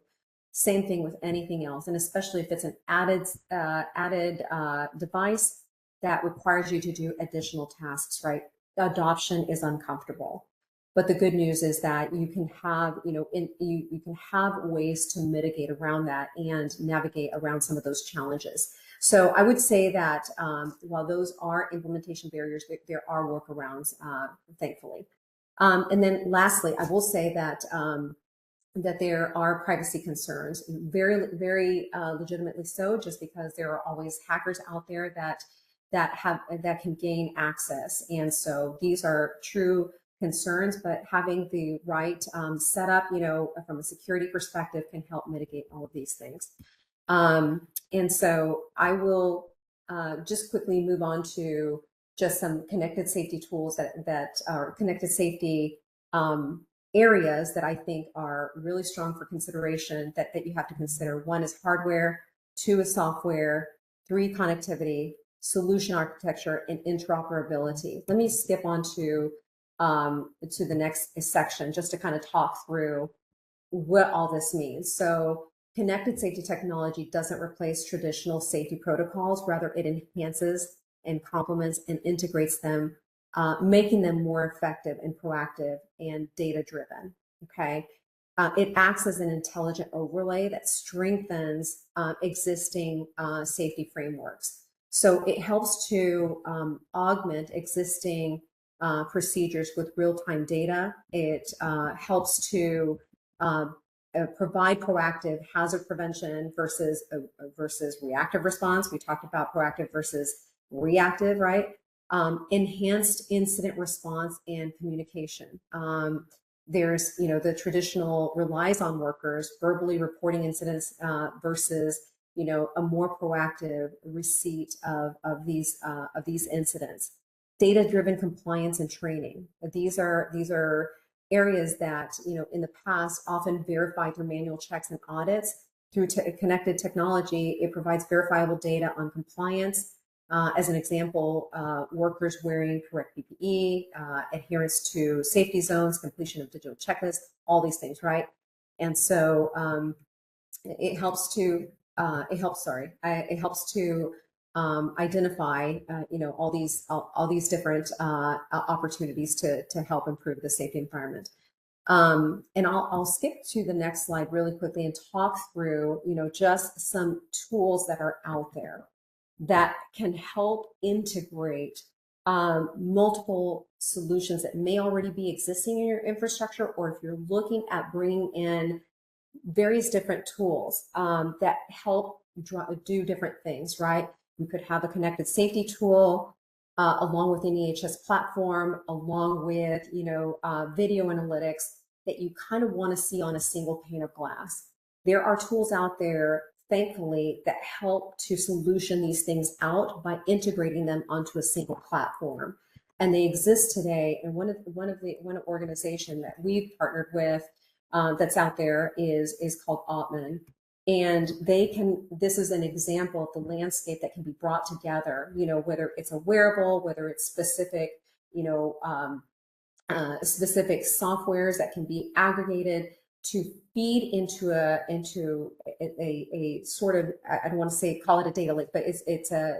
Same thing with anything else, and especially if it's an added device, that requires you to do additional tasks, right? Adoption is uncomfortable. But the good news is that you can have, you can have ways to mitigate around that and navigate around some of those challenges. So I would say that while those are implementation barriers, there are workarounds, thankfully. And then lastly, I will say that that there are privacy concerns, very legitimately so, just because there are always hackers out there that can gain access, and so these are true concerns. But having the right setup, from a security perspective, can help mitigate all of these things. And so I will just quickly move on to just some connected safety tools that are connected safety areas that I think are really strong for consideration that you have to consider. One is hardware, two is software, three connectivity, solution architecture, and interoperability. Let me skip on to the next section just to kind of talk through what all this means. So connected safety technology doesn't replace traditional safety protocols, rather it enhances and complements and integrates them, making them more effective and proactive and data-driven, okay? It acts as an intelligent overlay that strengthens existing safety frameworks. So it helps to augment existing procedures with real-time data. It helps to provide proactive hazard prevention versus reactive response. We talked about proactive versus reactive, right? Enhanced incident response and communication. There's, the traditional relies on workers verbally reporting incidents versus, a more proactive receipt of these incidents. Data-driven compliance and training. These are areas that, in the past often verified through manual checks and audits. Through connected technology, it provides verifiable data on compliance. As an example, workers wearing correct PPE, adherence to safety zones, completion of digital checklists, all these things, right? And so it helps to identify, all these different opportunities to help improve the safety environment. And I'll skip to the next slide really quickly and talk through, just some tools that are out there that can help integrate multiple solutions that may already be existing in your infrastructure, or if you're looking at bringing in various different tools that help do different things, right? You could have a connected safety tool along with an EHS platform, along with, video analytics that you kind of want to see on a single pane of glass. There are tools out there, thankfully, that help to solution these things out by integrating them onto a single platform. And they exist today. And one organization that we've partnered with that's out there is called Altman. And this is an example of the landscape that can be brought together, whether it's a wearable, whether it's specific, specific softwares that can be aggregated to feed into a sort of, I don't want to say call it a data lake, but it's an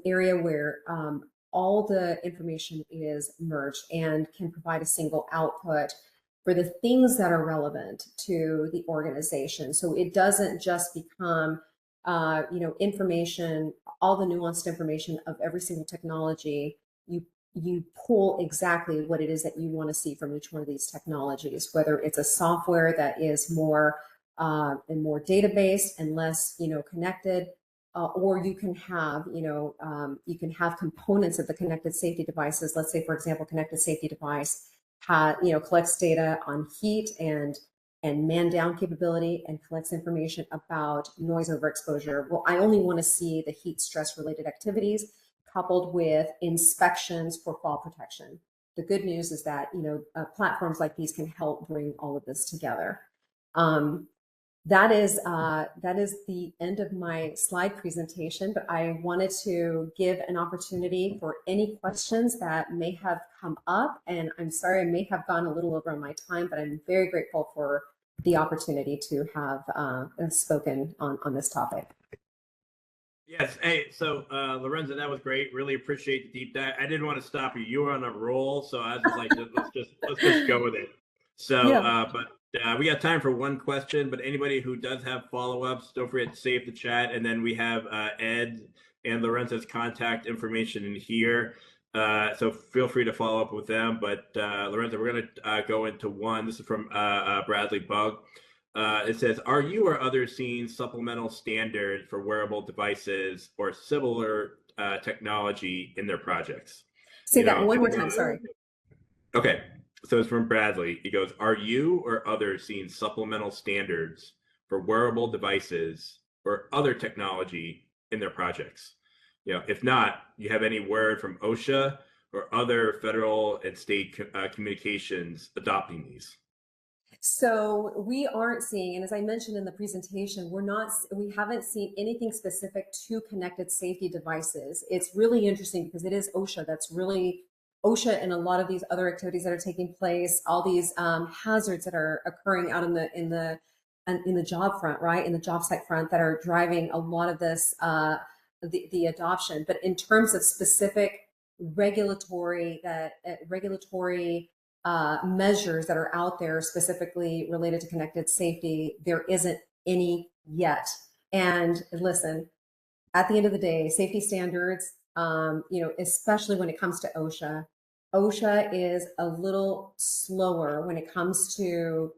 area where all the information is merged and can provide a single output for the things that are relevant to the organization. So it doesn't just become, information, all the nuanced information of every single technology. You pull exactly what it is that you want to see from each one of these technologies, whether it's a software that is more and more data-based and less, connected, or you can have, components of the connected safety devices. Let's say, for example, connected safety device collects data on heat and man down capability and collects information about noise overexposure. Well, I only want to see the heat stress related activities coupled with inspections for fall protection. The good news is that, platforms like these can help bring all of this together. That is the end of my slide presentation, but I wanted to give an opportunity for any questions that may have come up. And I'm sorry, I may have gone a little over my time, but I'm very grateful for the opportunity to have spoken on this topic. Yes. Hey, so Lorenzo, that was great. Really appreciate the deep dive. I didn't want to stop you. You were on a roll, so I was just like, let's just go with it. So, Yeah. but we got time for one question. But anybody who does have follow-ups, don't forget to save the chat, and then we have Ed and Lorenzo's contact information in here. So feel free to follow up with them. But Lorenzo, we're gonna go into one. This is from Bradley Bug. It says, are you or others seeing supplemental standards for wearable devices or similar technology in their projects? Say You that know, one more time. Sorry. okay. So it's from Bradley. He goes, are you or others seeing supplemental standards for wearable devices or other technology in their projects? You know, if not, you have any word from OSHA or other federal and state communications adopting these? So we aren't seeing, and as I mentioned in the presentation, we haven't seen anything specific to connected safety devices. It's really interesting because it is OSHA that's really OSHA and a lot of these other activities that are taking place, all these hazards that are occurring out in the job front, right, in the job site front, that are driving a lot of this the adoption. But in terms of specific regulatory measures that are out there specifically related to connected safety, there isn't any yet. And listen, at the end of the day, safety standards, especially when it comes to OSHA, OSHA is a little slower when it comes to,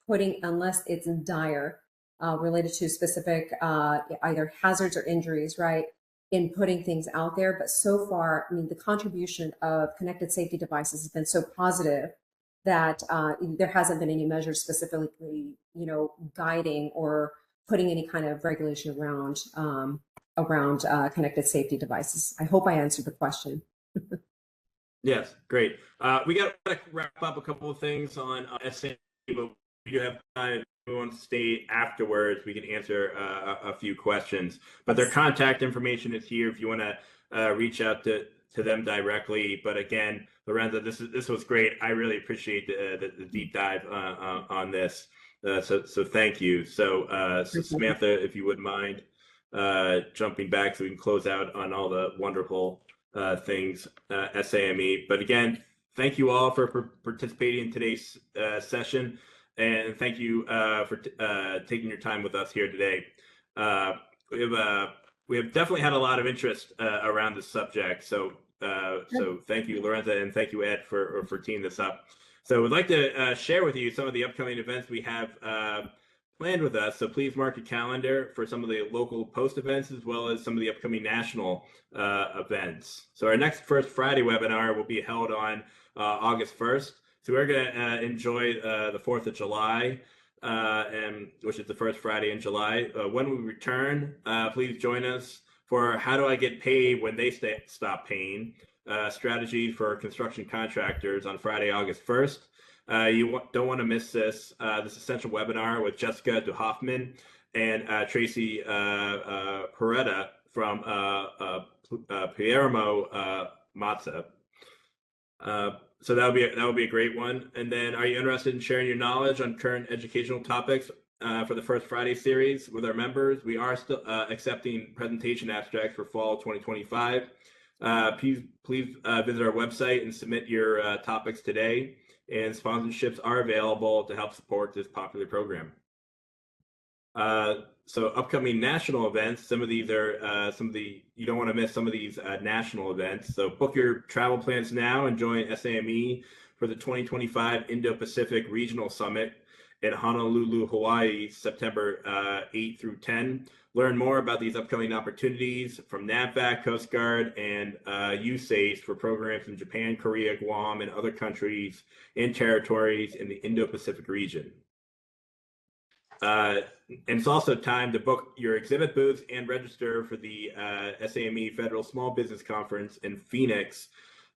putting, unless it's in dire, related to specific either hazards or injuries, right? In putting things out there. But so far, I mean, the contribution of connected safety devices has been so positive that there hasn't been any measures specifically, guiding or putting any kind of regulation around connected safety devices. I hope I answered the question. Yes, great. We got to wrap up a couple of things on SA, but we do have time. If we want to stay afterwards, we can answer a few questions. But their contact information is here if you want to reach out to them directly. But again, Lorenzo, this was great. I really appreciate the deep dive on this. So thank you. So Samantha, if you wouldn't mind jumping back so we can close out on all the wonderful things, SAME. But again, thank you all for participating in today's session, and thank you for taking your time with us here today. We have definitely had a lot of interest around this subject, so thank you, Lorenza, and thank you, Ed, for teeing this up. So we'd like to share with you some of the upcoming events we have planned with us. So please mark your calendar for some of the local post events as well as some of the upcoming national events. So our next First Friday webinar will be held on August 1st. So we're going to enjoy the 4th of July, which is the first Friday in July. When we return, please join us for How Do I Get Paid When They Stop Paying? Strategy for construction contractors on Friday, August 1st. You don't want to miss this essential webinar with Jessica DeHoffman and Tracy Peretta from Piermo Mazza. So that would be a great one. And then, are you interested in sharing your knowledge on current educational topics for the First Friday series with our members? We are still accepting presentation abstracts for fall 2025. Please visit our website and submit your topics today. And sponsorships are available to help support this popular program. So upcoming national events, some of these are you don't want to miss some of these national events. So book your travel plans now and join SAME for the 2025 Indo-Pacific Regional Summit in Honolulu, Hawaii, September 8 through 10. Learn more about these upcoming opportunities from NAVFAC, Coast Guard, and USACE for programs in Japan, Korea, Guam, and other countries and territories in the Indo-Pacific region. And it's also time to book your exhibit booths and register for the SAME Federal Small Business Conference in Phoenix,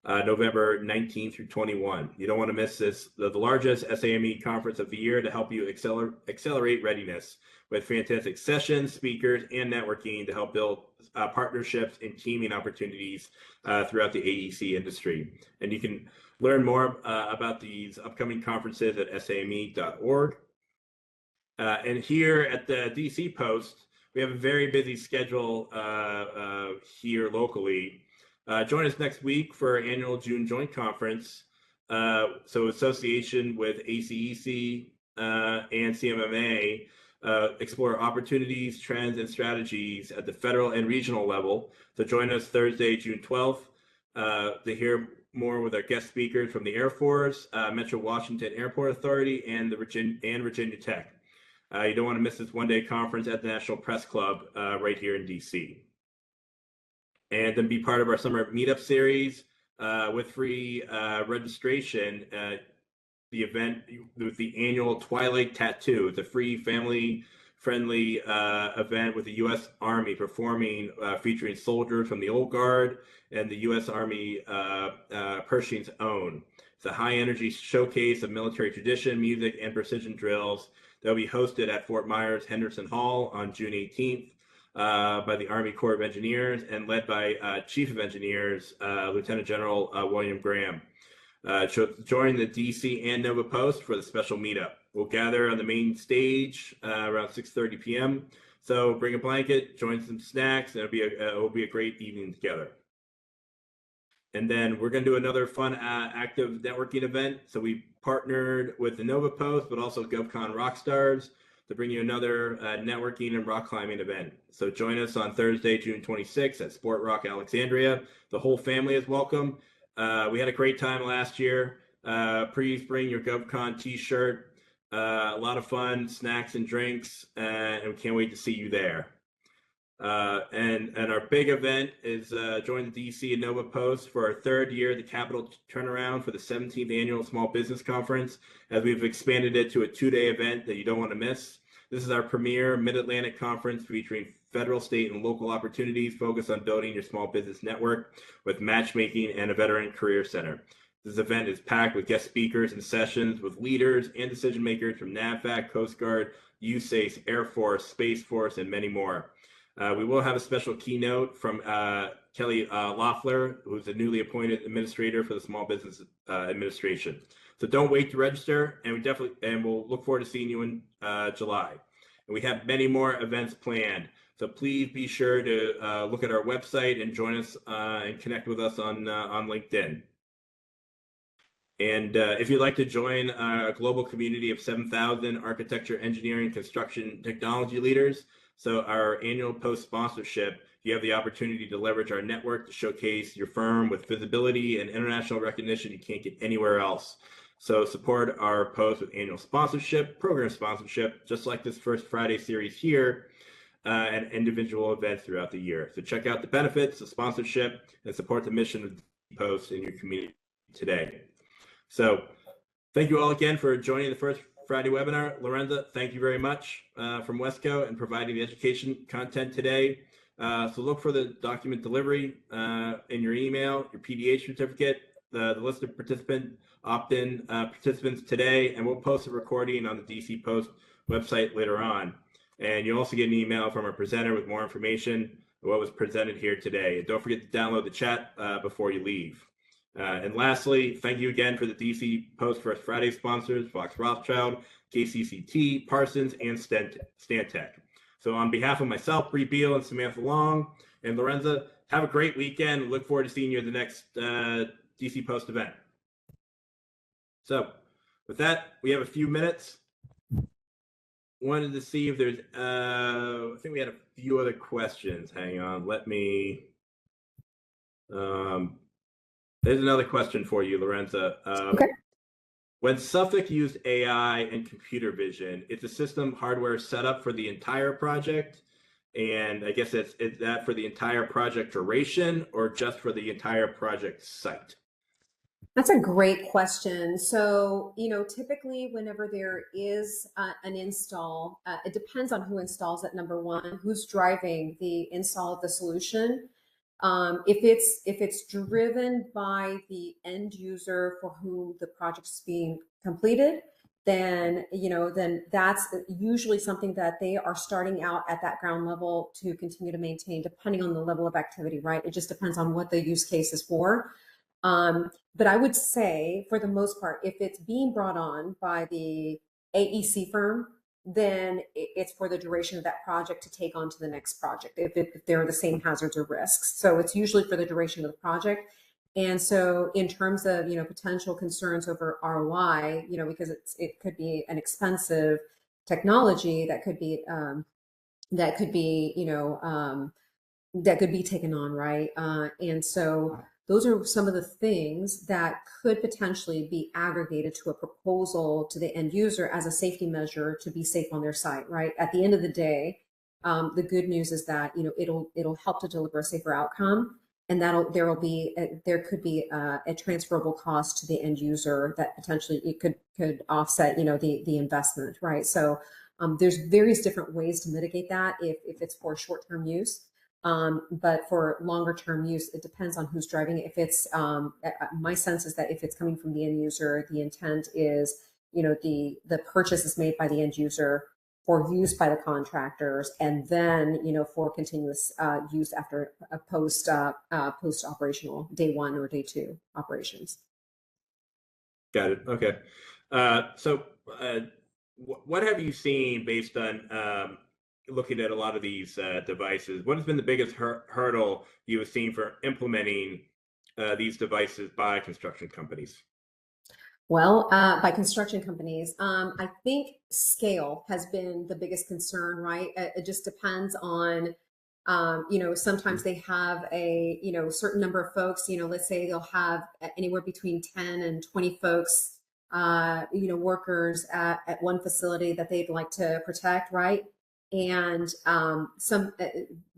November 19 through 21. You don't want to miss this, the largest SAME conference of the year, to help you accelerate readiness with fantastic sessions, speakers, and networking to help build partnerships and teaming opportunities throughout the AEC industry. And you can learn more about these upcoming conferences at SAME.org. And here at the DC Post, we have a very busy schedule here locally. Join us next week for our annual June Joint Conference. So association with ACEC and CMMA explore opportunities, trends, and strategies at the federal and regional level. So join us Thursday, June 12th to hear more with our guest speakers from the Air Force, Metro Washington Airport Authority, and Virginia Tech. You don't want to miss this one-day conference at the National Press Club right here in DC. And then be part of our summer meetup series with free registration. The event with the annual Twilight Tattoo. It's a free family-friendly event with the U.S. Army performing, featuring soldiers from the Old Guard and the U.S. Army Pershing's Own. It's a high-energy showcase of military tradition, music, and precision drills that will be hosted at Fort Myers Henderson Hall on June 18th by the Army Corps of Engineers and led by Chief of Engineers, Lieutenant General William Graham. Join the DC and Nova Post for the special meetup. We'll gather on the main stage around 6:30 p.m. So bring a blanket, join some snacks, and it'll be a great evening together. And then we're going to do another fun, active networking event. So we partnered with the Nova Post, but also GovCon Rockstars to bring you another networking and rock climbing event. So join us on Thursday, June 26th at Sport Rock Alexandria. The whole family is welcome. We had a great time last year. Please bring your GovCon t-shirt. A lot of fun, snacks and drinks, and we can't wait to see you there. And our big event is join the DC and Nova Post for our third year, the Capital Turnaround for the 17th Annual Small Business Conference, as we've expanded it to a 2-day event that you don't want to miss. This is our premier Mid-Atlantic conference featuring federal, state, and local opportunities focused on building your small business network with matchmaking and a veteran career center. This event is packed with guest speakers and sessions with leaders and decision makers from NAVFAC, Coast Guard, USACE, Air Force, Space Force, and many more. We will have a special keynote from Kelly Loeffler, who's the newly appointed administrator for the Small Business Administration. So don't wait to register, and we'll look forward to seeing you in July. And we have many more events planned. So please be sure to look at our website and join us and connect with us on LinkedIn. And if you'd like to join a global community of 7,000 architecture, engineering, construction, technology leaders, so our annual post sponsorship, you have the opportunity to leverage our network to showcase your firm with visibility and international recognition you can't get anywhere else. So support our post with annual sponsorship, program sponsorship, just like this First Friday series here, and individual events throughout the year. So check out the benefits of sponsorship and support the mission of the Post in your community today. So thank you all again for joining the First Friday webinar. Lorenza, thank you very much from Wesco and providing the education content today. So look for the document delivery in your email, your PDH certificate, the list of opt-in participants today, and we'll post a recording on the DC Post website later on. And you'll also get an email from our presenter with more information on what was presented here today. And don't forget to download the chat before you leave. And lastly, thank you again for the DC Post First Friday sponsors, Fox Rothschild, KCCT, Parsons, and Stantec. So on behalf of myself, Bree Beal, and Samantha Long, and Lorenza, have a great weekend. Look forward to seeing you at the next DC Post event. So with that, we have a few minutes. Wanted to see if there's, I think we had a few other questions. Hang on, let me, there's another question for you, Lorenza. Okay. When Suffolk used AI and computer vision, it's a system hardware setup for the entire project. And I guess is that for the entire project duration or just for the entire project site? That's a great question. So, typically whenever there is an install, it depends on who installs it, number one, who's driving the install of the solution. If it's driven by the end user for whom the project's being completed, then that's usually something that they are starting out at that ground level to continue to maintain, depending on the level of activity, right? It just depends on what the use case is for. But I would say, for the most part, if it's being brought on by the AEC firm, then it's for the duration of that project to take on to the next project if they're the same hazards or risks. So it's usually for the duration of the project. And so in terms of, potential concerns over ROI, because it could be an expensive technology that could be, that could be taken on, right? And so those are some of the things that could potentially be aggregated to a proposal to the end user as a safety measure to be safe on their site, right? At the end of the day, the good news is that it'll help to deliver a safer outcome, and there could be a transferable cost to the end user that potentially it could offset the investment, right? So there's various different ways to mitigate that if it's for short-term use. But for longer term use, it depends on who's driving it. If it's, my sense is that if it's coming from the end user, the intent is, the purchase is made by the end user for use by the contractors, and then, for continuous use after a post operational day 1 or day 2 operations. Got it. Okay. So what have you seen based on looking at a lot of these devices? What has been the biggest hurdle you have seen for implementing these devices by construction companies? Well, by construction companies, I think scale has been the biggest concern, right? It just depends on, sometimes they have a, certain number of folks, let's say they'll have anywhere between 10 and 20 folks, workers at one facility that they'd like to protect, right? And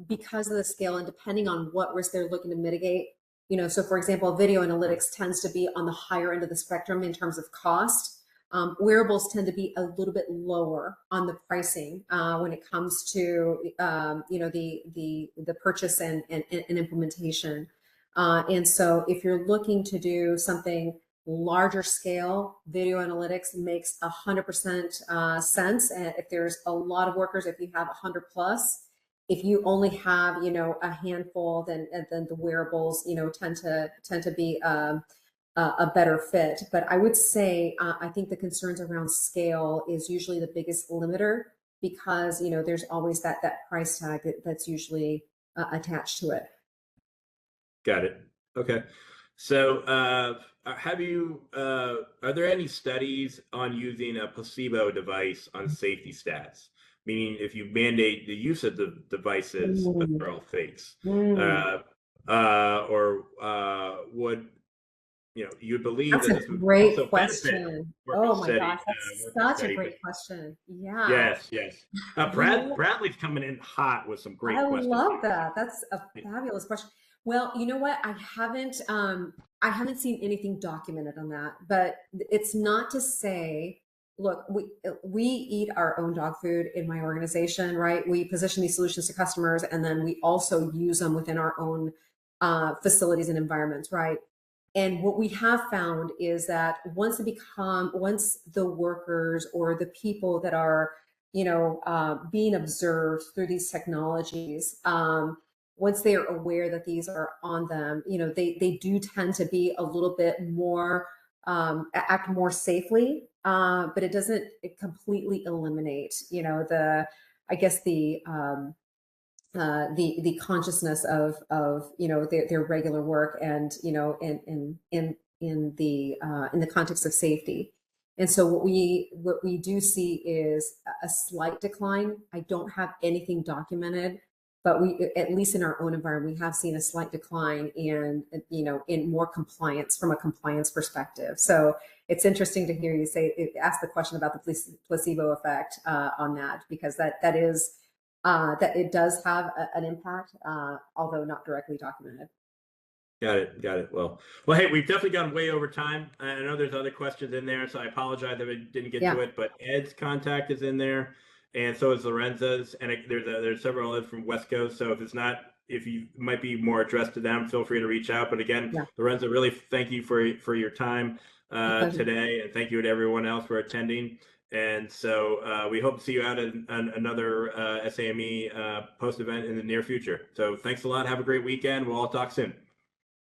because of the scale and depending on what risk they're looking to mitigate, so for example, video analytics tends to be on the higher end of the spectrum in terms of cost. Wearables tend to be a little bit lower on the pricing when it comes to the purchase and implementation. And so if you're looking to do something larger scale, video analytics makes 100% sense. And if there's a lot of workers, if you have 100 plus, if you only have a handful, then the wearables tend to be a better fit. But I would say I think the concerns around scale is usually the biggest limiter, because there's always that price tag that's usually attached to it. Got it. Okay. So are there any studies on using a placebo device on safety stats? Meaning if you mandate the use of the devices, but they're all fakes, or would you believe That's that a this would great also benefit question. worker Oh my study, gosh, that's worker such a study? great question. Yeah. Yes, yes. You know, Bradley's coming in hot with some I great questions love here. that. That's a fabulous question. Well, you know what? I haven't seen anything documented on that, but it's not to say, look, we eat our own dog food in my organization, right? We position these solutions to customers, and then we also use them within our own facilities and environments, right? And what we have found is that once the workers or the people that are, being observed through these technologies, once they are aware that these are on them, they do tend to be a little bit more, act more safely, but it doesn't completely eliminate, I guess the consciousness of their regular work, and in the context of safety. And so what we do see is a slight decline. I don't have anything documented, but we, at least in our own environment, we have seen a slight decline in more compliance, from a compliance perspective. So it's interesting to hear you ask the question about the placebo effect on that, because that is that it does have an impact, although not directly documented. Got it. Got it. Well, hey, we've definitely gone way over time. I know there's other questions in there, so I apologize that we didn't get to it. But Ed's contact is in there, and so is Lorenza's, and there's several others from West Coast. So if you might be more addressed to them, feel free to reach out. But again, Lorenza, really thank you for your time today, and thank you to everyone else for attending. And so we hope to see you out at another SAME post event in the near future. So thanks a lot. Have a great weekend. We'll all talk soon.